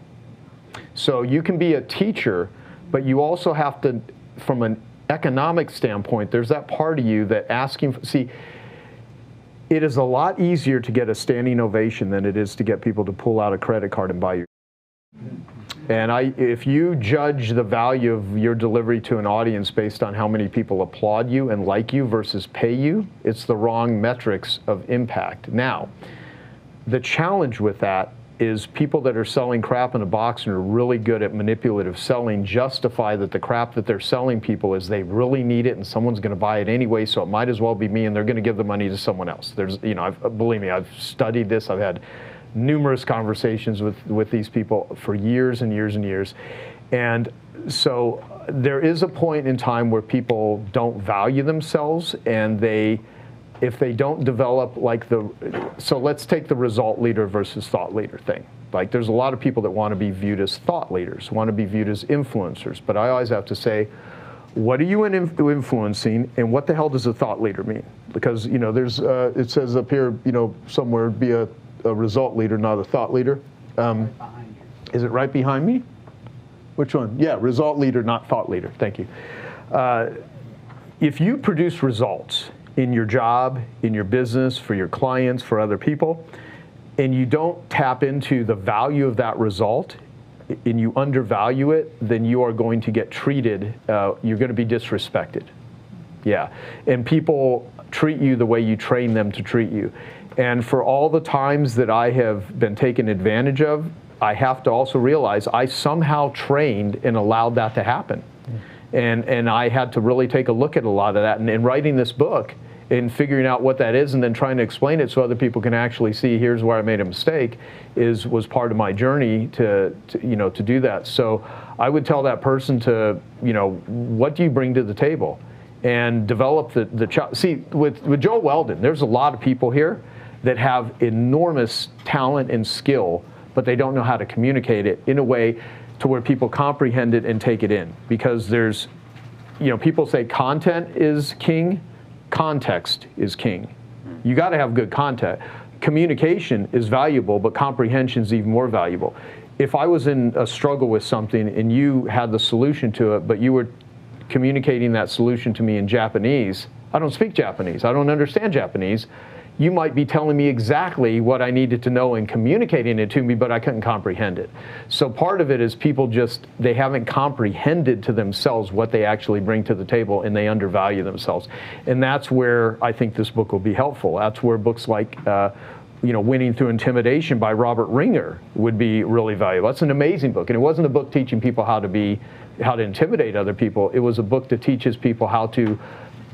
So you can be a teacher, but you also have to, from an economic standpoint, there's that part of you that see, it is a lot easier to get a standing ovation than it is to get people to pull out a credit card and buy you. And if you judge the value of your delivery to an audience based on how many people applaud you and like you versus pay you, it's the wrong metrics of impact. Now, the challenge with that is people that are selling crap in a box and are really good at manipulative selling justify that the crap that they're selling people is they really need it and someone's going to buy it anyway, so it might as well be me, and they're going to give the money to someone else. There's, believe me, I've studied this. I've had numerous conversations with these people for years and years and years. And so there is a point in time where people don't value themselves, and if they don't develop so let's take the result leader versus thought leader thing. Like, there's a lot of people that want to be viewed as thought leaders, want to be viewed as influencers, but I always have to say, what are you influencing, and what the hell does a thought leader mean? Because, there's, it says up here, somewhere, be a result leader, not a thought leader. Is it right behind me? Which one? Yeah, result leader, not thought leader. Thank you. If you produce results in your job, in your business, for your clients, for other people, and you don't tap into the value of that result, and you undervalue it, then you are going to get treated, you're going to be disrespected. Yeah, and people treat you the way you train them to treat you. And for all the times that I have been taken advantage of, I have to also realize I somehow trained and allowed that to happen. And I had to really take a look at a lot of that. And in writing this book and figuring out what that is and then trying to explain it so other people can actually see here's where I made a mistake was part of my journey to do that. So I would tell that person to, what do you bring to the table? And develop see, with Joel Weldon, there's a lot of people here that have enormous talent and skill, but they don't know how to communicate it in a way to where people comprehend it and take it in. Because there's, people say content is king, context is king. You got to have good content. Communication is valuable, but comprehension is even more valuable. If I was in a struggle with something and you had the solution to it, but you were communicating that solution to me in Japanese, I don't speak Japanese, I don't understand Japanese, you might be telling me exactly what I needed to know and communicating it to me, but I couldn't comprehend it. So part of it is people they haven't comprehended to themselves what they actually bring to the table, and they undervalue themselves. And that's where I think this book will be helpful. That's where books like Winning Through Intimidation by Robert Ringer would be really valuable. That's an amazing book, and it wasn't a book teaching people how to intimidate other people. It was a book that teaches people how to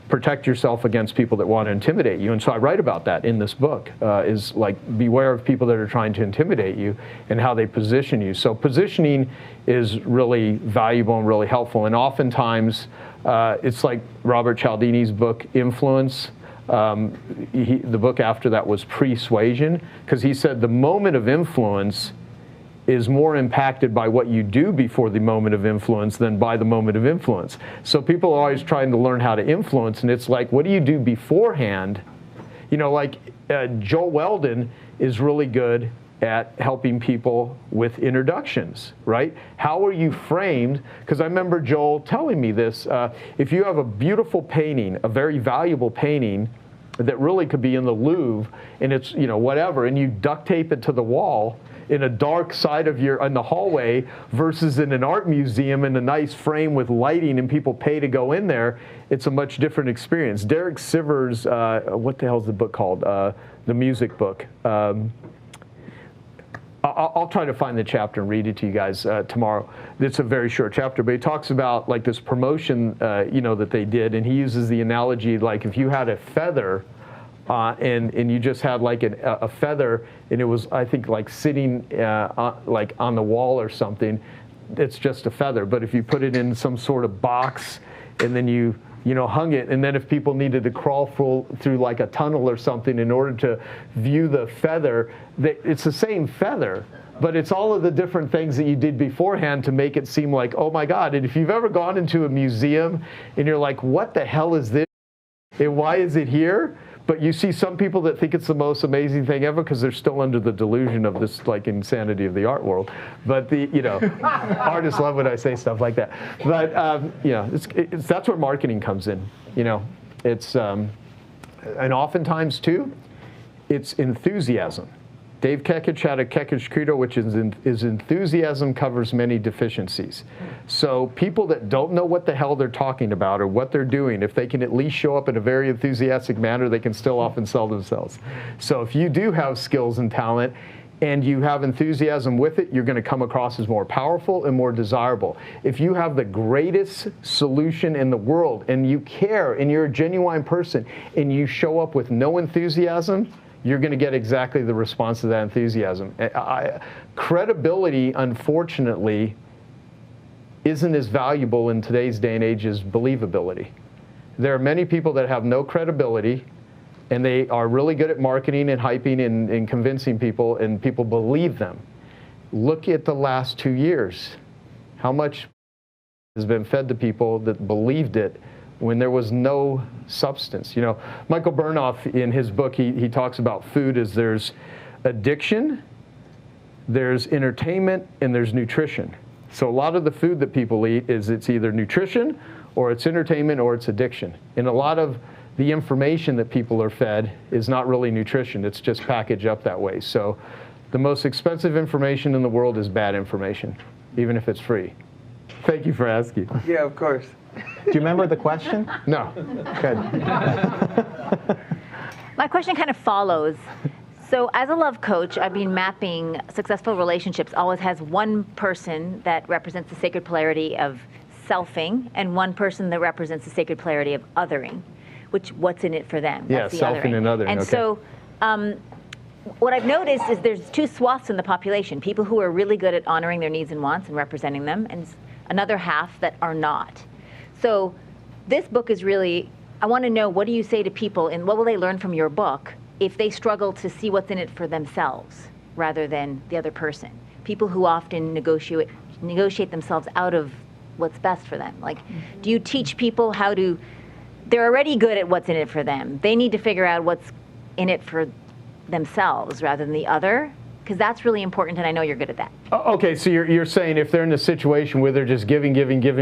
protect yourself against people that want to intimidate you. And so I write about that in this book, is like, beware of people that are trying to intimidate you and how they position you. So positioning is really valuable and really helpful. And oftentimes, it's like Robert Cialdini's book, Influence. The book after that was Persuasion, because he said the moment of influence is more impacted by what you do before the moment of influence than by the moment of influence. So people are always trying to learn how to influence, and it's like, what do you do beforehand? Like Joel Weldon is really good at helping people with introductions, right? How are you framed? Because I remember Joel telling me this. If you have a beautiful painting, a very valuable painting that really could be in the Louvre, and it's, whatever, and you duct tape it to the wall in a dark side of in the hallway versus in an art museum in a nice frame with lighting and people pay to go in there, it's a much different experience. Derek Sivers, what the hell is the book called? The music book. I'll try to find the chapter and read it to you guys tomorrow. It's a very short chapter, but he talks about like this promotion, that they did, and he uses the analogy like if you had a feather, and you just had like a feather, and it was, I think, like sitting like on the wall or something. It's just a feather, but if you put it in some sort of box, and then you hung it, and then if people needed to crawl through like a tunnel or something in order to view the feather, it's the same feather, but it's all of the different things that you did beforehand to make it seem like, oh my God. And if you've ever gone into a museum and you're like, what the hell is this? And why is it here? But you see some people that think it's the most amazing thing ever because they're still under the delusion of this like insanity of the art world. But artists love when I say stuff like that. But that's where marketing comes in. It's and oftentimes too, it's enthusiasm. Dave Kekich had a Kekich credo, which is enthusiasm covers many deficiencies. So people that don't know what the hell they're talking about or what they're doing, if they can at least show up in a very enthusiastic manner, they can still often sell themselves. So if you do have skills and talent and you have enthusiasm with it, you're going to come across as more powerful and more desirable. If you have the greatest solution in the world and you care and you're a genuine person and you show up with no enthusiasm, you're going to get exactly the response to that enthusiasm. Credibility, unfortunately, isn't as valuable in today's day and age as believability. There are many people that have no credibility, and they are really good at marketing and hyping and convincing people, and people believe them. Look at the last 2 years. How much has been fed to people that believed it when there was no substance? Michael Burnoff, in his book, he talks about food as there's addiction, there's entertainment, and there's nutrition. So a lot of the food that people eat it's either nutrition, or it's entertainment, or it's addiction. And a lot of the information that people are fed is not really nutrition. It's just packaged up that way. So the most expensive information in the world is bad information, even if it's free. Thank you for asking. Yeah, of course. Do you remember the question? No. Good. My question kind of follows. So as a love coach, I've been mapping successful relationships always has one person that represents the sacred polarity of selfing and one person that represents the sacred polarity of othering, what's in it for them. Yeah, That's the selfing othering. and othering. And okay. so what I've noticed is there's two swaths in the population, people who are really good at honoring their needs and wants and representing them, and another half that are not. So this book is really, I want to know, what do you say to people and what will they learn from your book if they struggle to see what's in it for themselves rather than the other person? People who often negotiate themselves out of what's best for them. Like, do you teach people how to, they're already good at what's in it for them. They need to figure out what's in it for themselves rather than the other? Because that's really important, and I know you're good at that. Okay, so you're saying if they're in a situation where they're just giving,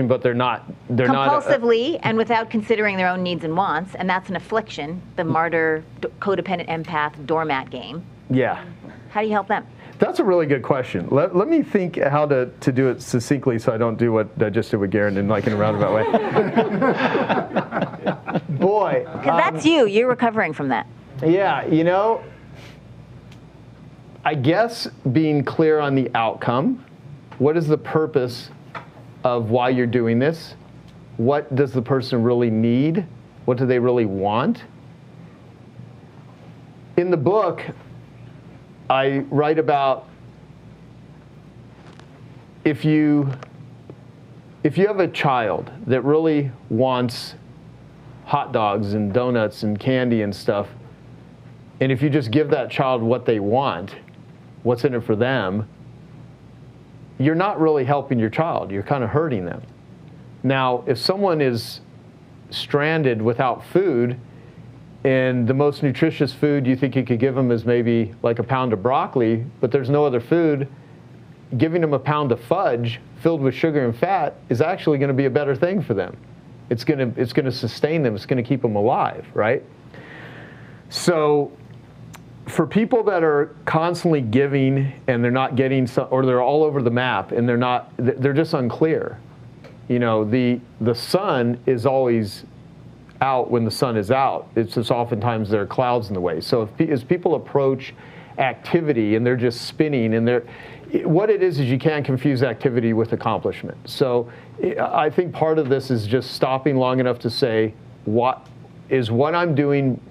but they're not compulsively and without considering their own needs and wants, and that's an affliction, the martyr, codependent empath, doormat game. Yeah. How do you help them? That's a really good question. Let me think how to do it succinctly so I don't do what I just did with Garen in a roundabout way. Boy. Because that's you're recovering from that. Yeah, I guess being clear on the outcome. What is the purpose of why you're doing this? What does the person really need? What do they really want? In the book, I write about if you have a child that really wants hot dogs and donuts and candy and stuff, and if you just give that child what they want, what's in it for them, you're not really helping your child. You're kind of hurting them. Now, if someone is stranded without food, and the most nutritious food you think you could give them is maybe like a pound of broccoli, but there's no other food, giving them a pound of fudge filled with sugar and fat is actually going to be a better thing for them. It's going to sustain them. It's going to keep them alive, right? So for people that are constantly giving and they're not getting some, or they're all over the map and they're just unclear. You know, the sun is always out when the sun is out. It's just oftentimes there are clouds in the way. So as people approach activity and they're just spinning and what it is you can't confuse activity with accomplishment. So I think part of this is just stopping long enough to say, what I'm doing,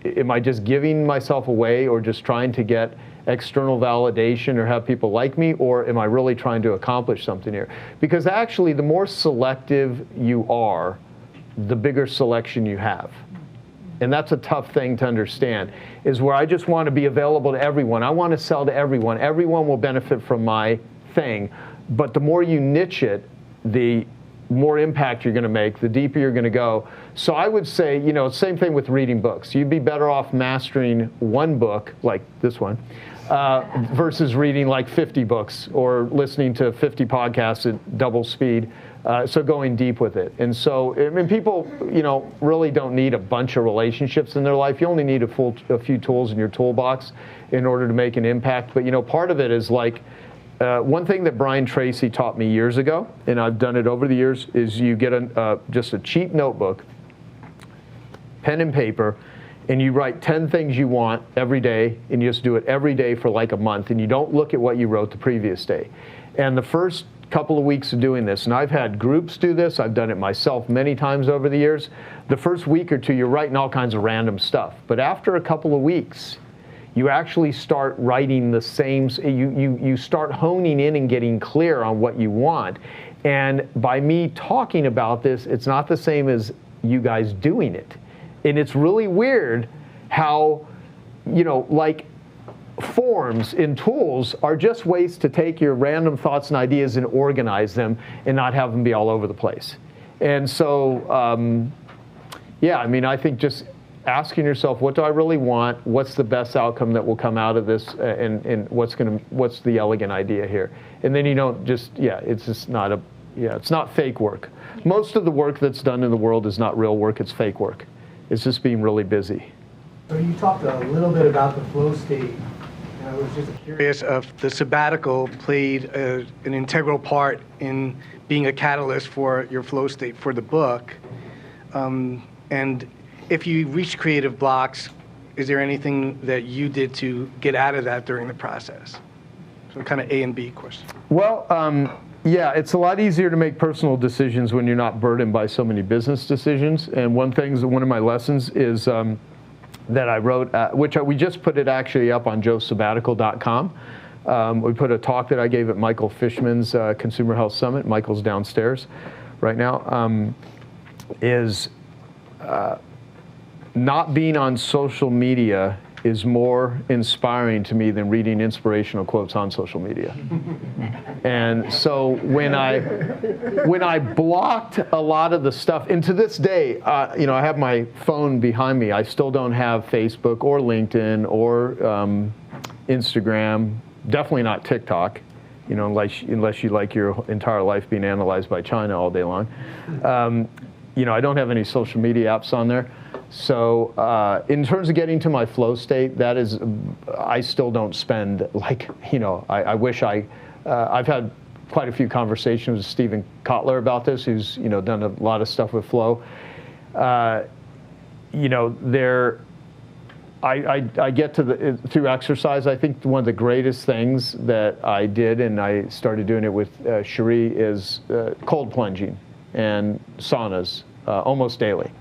am I just giving myself away or just trying to get external validation or have people like me, or am I really trying to accomplish something here? Because actually the more selective you are, the bigger selection you have. And that's a tough thing to understand, is where I just want to be available to everyone. I want to sell to everyone. Everyone will benefit from my thing. But the more you niche it, the more impact you're going to make, the deeper you're going to go. So I would say, you know, same thing with reading books. You'd be better off mastering one book, like this one, versus reading like 50 books or listening to 50 podcasts at double speed. So going deep with it. And so, I mean, people, you know, really don't need a bunch of relationships in their life. You only need a few tools in your toolbox in order to make an impact. But, you know, part of it is like, one thing that Brian Tracy taught me years ago, and I've done it over the years, is you get just a cheap notebook, pen and paper, and you write 10 things you want every day, and you just do it every day for like a month, and you don't look at what you wrote the previous day. And the first couple of weeks of doing this, and I've had groups do this, I've done it myself many times over the years, the first week or two you're writing all kinds of random stuff. But after a couple of weeks, you actually start writing the same, you start honing in and getting clear on what you want. And by me talking about this, it's not the same as you guys doing it. And it's really weird how, you know, like forms in tools are just ways to take your random thoughts and ideas and organize them and not have them be all over the place. And so, yeah, I mean, I think just asking yourself, what do I really want? What's the best outcome that will come out of this? And what's the elegant idea here? And then you don't just, it's just not it's not fake work. Most of the work that's done in the world is not real work, it's fake work. It's just being really busy. So you talked a little bit about the flow state. And I was just curious if the sabbatical played an integral part in being a catalyst for your flow state for the book. And if you reach creative blocks, is there anything that you did to get out of that during the process? So kind of A and B question. Well, yeah, it's a lot easier to make personal decisions when you're not burdened by so many business decisions. And one of my lessons is that I wrote, which we just put it actually up on joesabbatical.com. We put a talk that I gave at Michael Fishman's Consumer Health Summit. Michael's downstairs right now. Not being on social media is more inspiring to me than reading inspirational quotes on social media. And so when I blocked a lot of the stuff, and to this day, you know, I have my phone behind me. I still don't have Facebook or LinkedIn or Instagram, definitely not TikTok, you know, unless you like your entire life being analyzed by China all day long. You know, I don't have any social media apps on there. So in terms of getting to my flow state, that is, I still don't spend, like, you know, I wish I've had quite a few conversations with Stephen Kotler about this, who's, you know, done a lot of stuff with flow. You know, I get to through exercise. I think one of the greatest things that I did, and I started doing it with Cherie, is cold plunging and saunas almost daily.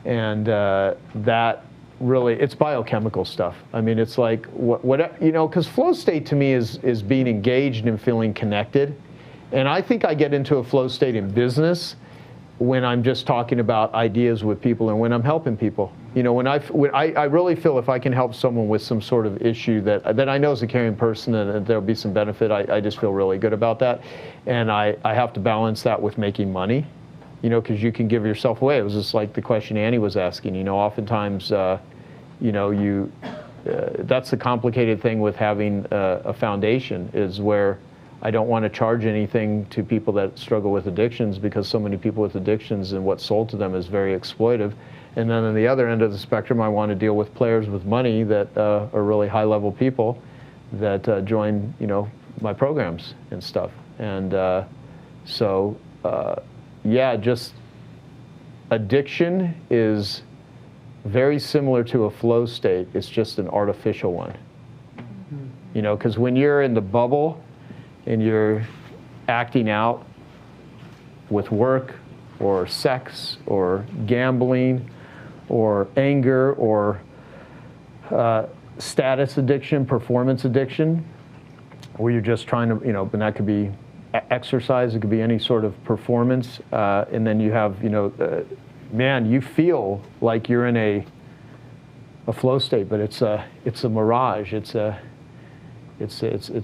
And that really, it's biochemical stuff. I mean, it's like, because flow state to me is being engaged and feeling connected. And I think I get into a flow state in business when I'm just talking about ideas with people and when I'm helping people. When I really feel if I can help someone with some sort of issue that I know is a caring person and there'll be some benefit, I just feel really good about that. And I have to balance that with making money, because you can give yourself away. It was just like the question Annie was asking, oftentimes, that's the complicated thing with having a foundation, is where I don't want to charge anything to people that struggle with addictions, because so many people with addictions and what's sold to them is very exploitive. And then on the other end of the spectrum, I want to deal with players with money that are really high-level people that join, my programs and stuff. And just addiction is very similar to a flow state. It's just an artificial one. Because when you're in the bubble and you're acting out with work or sex or gambling or anger or status addiction, performance addiction, where you're just trying to, and that could be exercise, it could be any sort of performance, and then you have, you feel like you're in a flow state, but it's a mirage. It's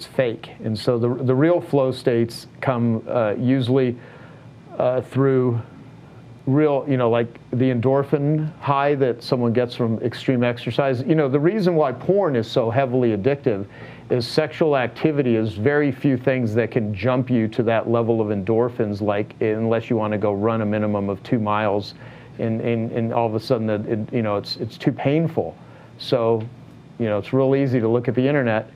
fake. And so the real flow states come usually through real, like the endorphin high that someone gets from extreme exercise. The reason why porn is so heavily addictive is sexual activity is very few things that can jump you to that level of endorphins, like unless you want to go run a minimum of 2 miles, and all of a sudden it's too painful. So it's real easy to look at the internet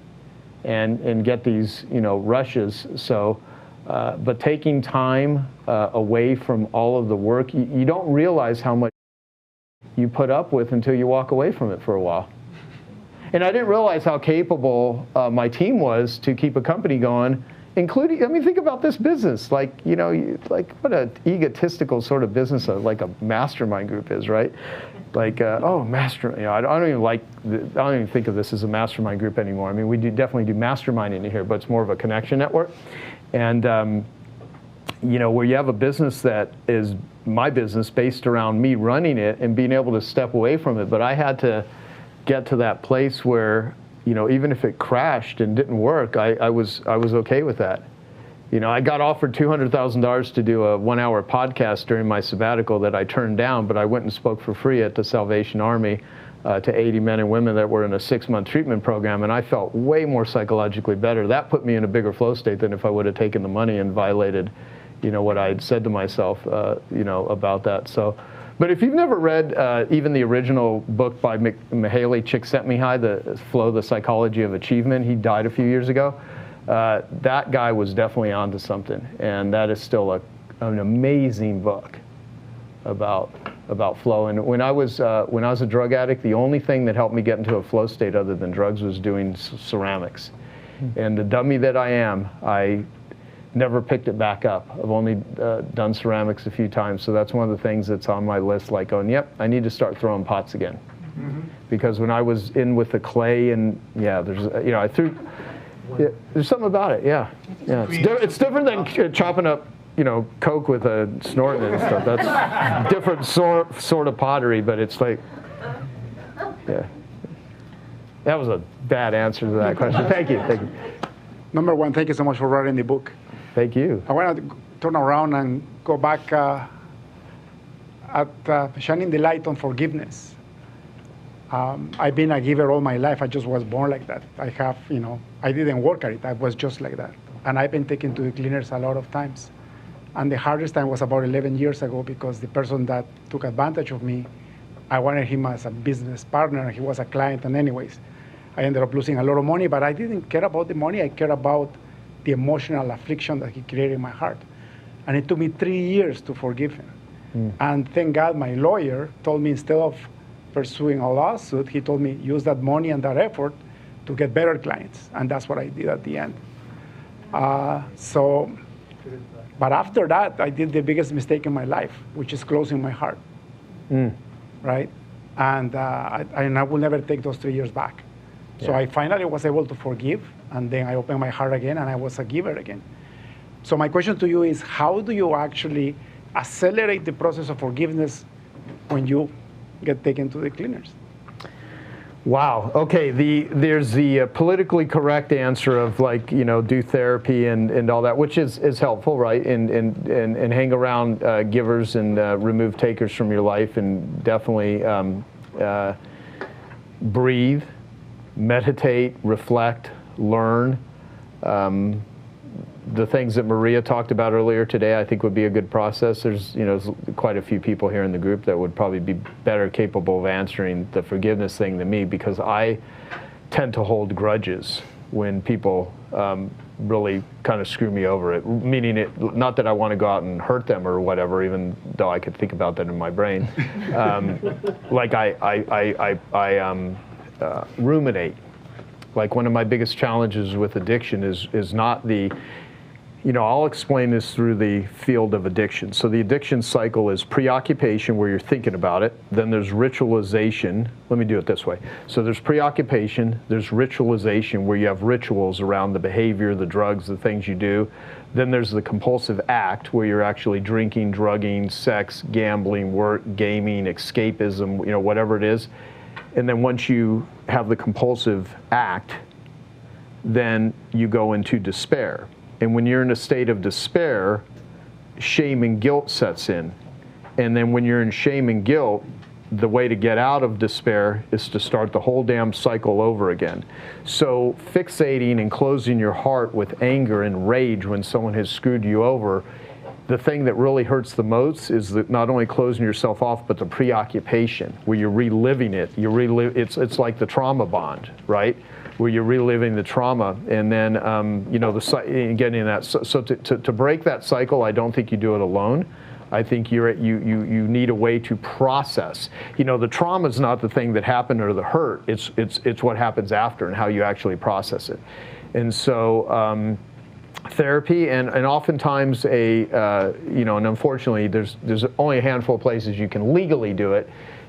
and get these rushes. So but taking time away from all of the work, you don't realize how much you put up with until you walk away from it for a while. And I didn't realize how capable my team was to keep a company going, including, think about this business, like what an egotistical sort of business like a mastermind group is, right? Like, master, I don't even think of this as a mastermind group anymore. I mean, we definitely do masterminding in here, but it's more of a connection network. And, where you have a business that is my business based around me running it and being able to step away from it. But I had to get to that place where, even if it crashed and didn't work, I was okay with that. I got offered $200,000 to do a 1-hour podcast during my sabbatical that I turned down, but I went and spoke for free at the Salvation Army to 80 men and women that were in a 6-month treatment program, and I felt way more psychologically better. That put me in a bigger flow state than if I would have taken the money and violated, what I had said to myself, about that. So, but if you've never read even the original book by Mihaly Csikszentmihalyi, The Flow, The Psychology of Achievement, he died a few years ago. That guy was definitely onto something, and that is still an amazing book about flow. And when I was a drug addict, the only thing that helped me get into a flow state other than drugs was doing ceramics. And the dummy that I am, I never picked it back up. I've only done ceramics a few times, so that's one of the things that's on my list, like going, yep, I need to start throwing pots again. Because when I was in with the clay, and there's I threw. Yeah, there's something about it, yeah. It's different than chopping up, coke with a snort and stuff. That's different sort of pottery, but it's like, yeah. That was a bad answer to that question. Thank you. Number one, thank you so much for writing the book. Thank you. I want to turn around and go back at shining the light on forgiveness. I've been a giver all my life. I just was born like that. I have, I didn't work at it. I was just like that. And I've been taken to the cleaners a lot of times. And the hardest time was about 11 years ago, because the person that took advantage of me, I wanted him as a business partner. He was a client. And anyways, I ended up losing a lot of money, but I didn't care about the money. I cared about the emotional affliction that he created in my heart. And it took me 3 years to forgive him. And thank God my lawyer told me, instead of pursuing a lawsuit, he told me, use that money and that effort to get better clients. And that's what I did at the end. But after that, I did the biggest mistake in my life, which is closing my heart, right? And I will never take those 3 years back. So I finally was able to forgive, and then I opened my heart again, and I was a giver again. So my question to you is, how do you actually accelerate the process of forgiveness when you get taken to the cleaners? Wow. Okay. There's the politically correct answer of like, do therapy and all that, which is helpful, right? And hang around givers and remove takers from your life, and definitely breathe, meditate, reflect, learn. The things that Maria talked about earlier today, I think would be a good process. There's quite a few people here in the group that would probably be better capable of answering the forgiveness thing than me, because I tend to hold grudges when people really kind of screw me over it. Meaning it, not that I want to go out and hurt them or whatever, even though I could think about that in my brain. Like I ruminate. Like one of my biggest challenges with addiction is not the, I'll explain this through the field of addiction. So the addiction cycle is preoccupation, where you're thinking about it. Then there's ritualization. Let me do it this way. So there's preoccupation, there's ritualization, where you have rituals around the behavior, the drugs, the things you do. Then there's the compulsive act, where you're actually drinking, drugging, sex, gambling, work, gaming, escapism, whatever it is. And then once you have the compulsive act, then you go into despair. And when you're in a state of despair, shame and guilt sets in. And then when you're in shame and guilt, the way to get out of despair is to start the whole damn cycle over again. So fixating and closing your heart with anger and rage when someone has screwed you over, the thing that really hurts the most is that not only closing yourself off, but the preoccupation, where you're reliving it. It's like the trauma bond, right? Where you're reliving the trauma, and then getting in that. So to break that cycle, I don't think you do it alone. I think you need a way to process. The trauma is not the thing that happened or the hurt. It's what happens after and how you actually process it. And so. Therapy and oftentimes and unfortunately there's only a handful of places you can legally do it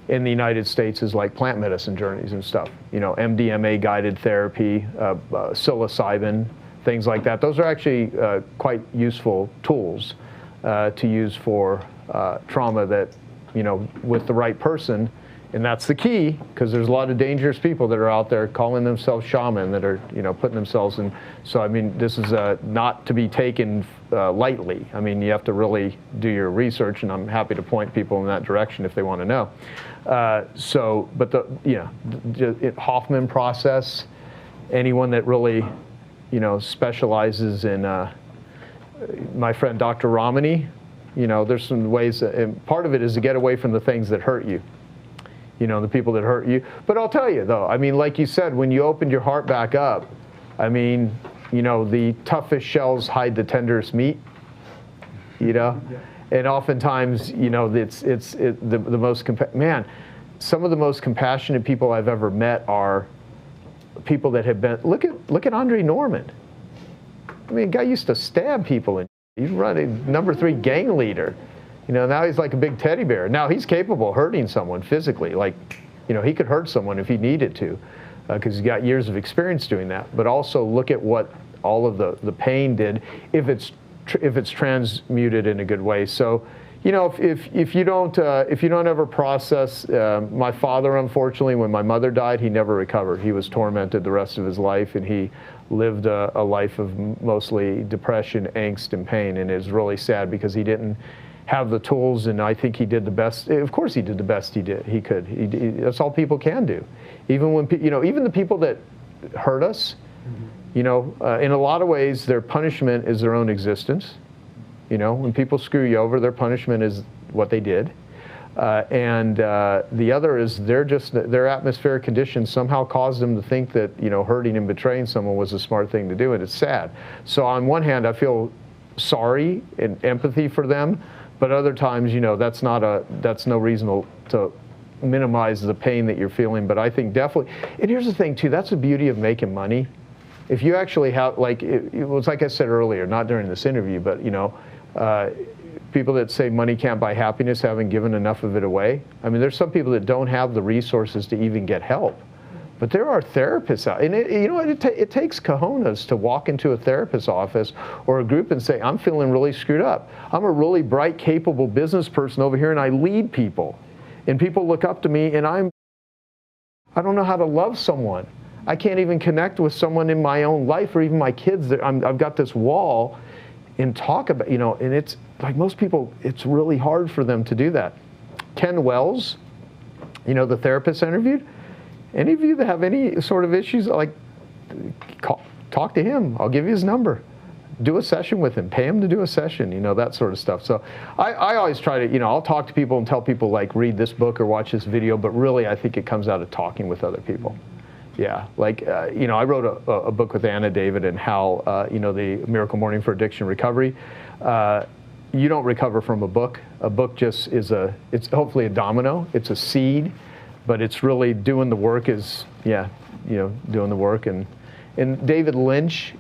in the United States, is like plant medicine journeys and stuff. MDMA guided therapy, psilocybin, things like that. Those are actually quite useful tools to use for trauma that with the right person. And that's the key, because there's a lot of dangerous people that are out there calling themselves shaman that are, putting themselves in. So, I mean, this is not to be taken lightly. I mean, you have to really do your research, and I'm happy to point people in that direction if they want to know. But the Hoffman process, anyone that really, specializes in, my friend Dr. Ramani, there's some ways, and part of it is to get away from the things that hurt you. The people that hurt you. But I'll tell you, though, I mean, like you said, when you opened your heart back up, I mean, the toughest shells hide the tenderest meat, And oftentimes, it's the most, some of the most compassionate people I've ever met are people that have been, look at Andre Norman. I mean, a guy used to stab people, and he's running #3 gang leader. Now he's like a big teddy bear. Now he's capable of hurting someone physically. Like, he could hurt someone if he needed to, because he's got years of experience doing that. But also look at what all of the pain did if it's transmuted in a good way. So, if you don't ever process, my father, unfortunately, when my mother died, he never recovered. He was tormented the rest of his life, and he lived a life of mostly depression, angst, and pain. And it's really sad because he didn't have the tools, and I think he did the best. Of course, he did the best he could. That's all people can do. Even when even the people that hurt us, in a lot of ways, their punishment is their own existence. When people screw you over, their punishment is what they did, and the other is their atmospheric conditions somehow caused them to think that hurting and betraying someone was a smart thing to do, and it's sad. So on one hand, I feel sorry and empathy for them. But other times, that's no reason to minimize the pain that you're feeling, but I think definitely, and here's the thing too, that's the beauty of making money. If you actually have, like, it was like I said earlier, not during this interview, but you know, people that say money can't buy happiness haven't given enough of it away. I mean, there's some people that don't have the resources to even get help. But there are therapists out, and you know what, it takes cojones to walk into a therapist's office or a group and say, I'm feeling really screwed up. I'm a really bright, capable business person over here, and I lead people. And people look up to me, and I don't know how to love someone. I can't even connect with someone in my own life or even my kids. I've got this wall and talk about, you know, and it's like most people, it's really hard for them to do that. Ken Wells, you know, the therapist I interviewed, any of you that have any sort of issues, like, talk to him. I'll give you his number. Do a session with him. Pay him to do a session, you know, that sort of stuff. So I always try to, you know, I'll talk to people and tell people, like, read this book or watch this video, but really I think it comes out of talking with other people. Yeah, like, you know, I wrote a book with Anna David and Hal, you know, the Miracle Morning for Addiction Recovery. You don't recover from a book. A book just is it's hopefully a domino. It's a seed, but it's really doing the work is, yeah, you know, doing the work. And David Lynch,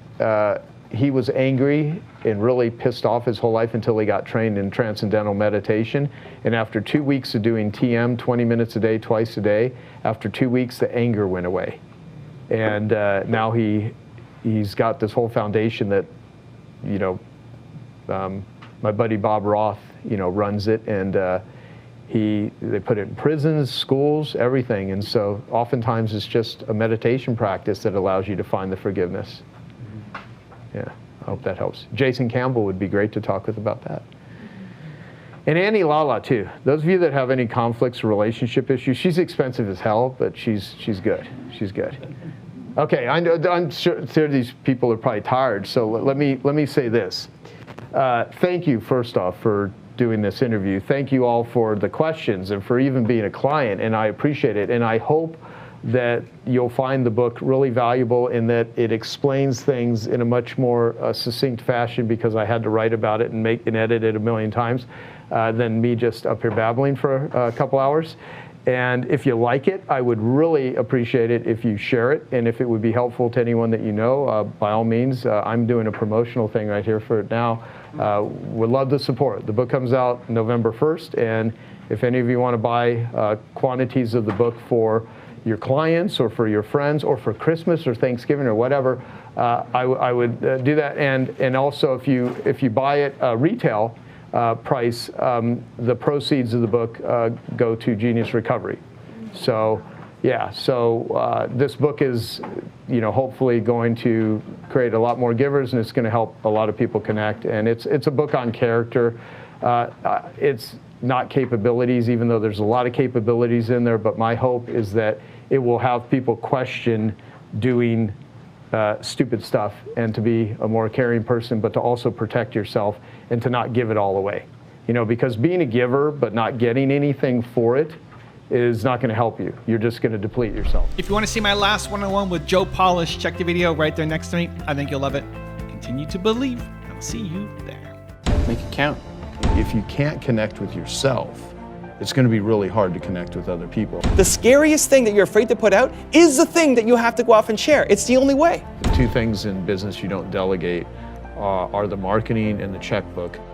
he was angry and really pissed off his whole life until he got trained in transcendental meditation. And after 2 weeks of doing TM, 20 minutes a day, twice a day, after 2 weeks, the anger went away. And now he's got this whole foundation that, you know, my buddy Bob Roth, you know, runs it, and they put it in prisons, schools, everything. And so oftentimes it's just a meditation practice that allows you to find the forgiveness. Yeah, I hope that helps. Jason Campbell would be great to talk with about that. And Annie Lala too. Those of you that have any conflicts or relationship issues, she's expensive as hell, but she's good. She's good. Okay, I'm sure these people are probably tired, so let me say this. Thank you, first off, for doing this interview. Thank you all for the questions and for even being a client, and I appreciate it. And I hope that you'll find the book really valuable in that it explains things in a much more succinct fashion, because I had to write about it and edit it a million times than me just up here babbling for a couple hours. And if you like it, I would really appreciate it if you share it, and if it would be helpful to anyone that you know, by all means. I'm doing a promotional thing right here for it now. Would love the support. The book comes out November 1st, and if any of you want to buy quantities of the book for your clients or for your friends or for Christmas or Thanksgiving or whatever, I would do that. And also, if you buy it retail price, the proceeds of the book go to Genius Recovery. So yeah, so this book is, you know, hopefully going to create a lot more givers, and it's going to help a lot of people connect. And it's a book on character. It's not capabilities, even though there's a lot of capabilities in there, but my hope is that it will have people question doing stupid stuff, and to be a more caring person, but to also protect yourself and to not give it all away. You know, because being a giver but not getting anything for it is not going to help you. You're just going to deplete yourself. If you want to see my last one-on-one with Joe Polish, check the video right there next to me. I think you'll love it. Continue to believe, and I'll see you there. Make it count. If you can't connect with yourself, it's going to be really hard to connect with other people. The scariest thing that you're afraid to put out is the thing that you have to go off and share. It's the only way. The two things in business you don't delegate are the marketing and the checkbook.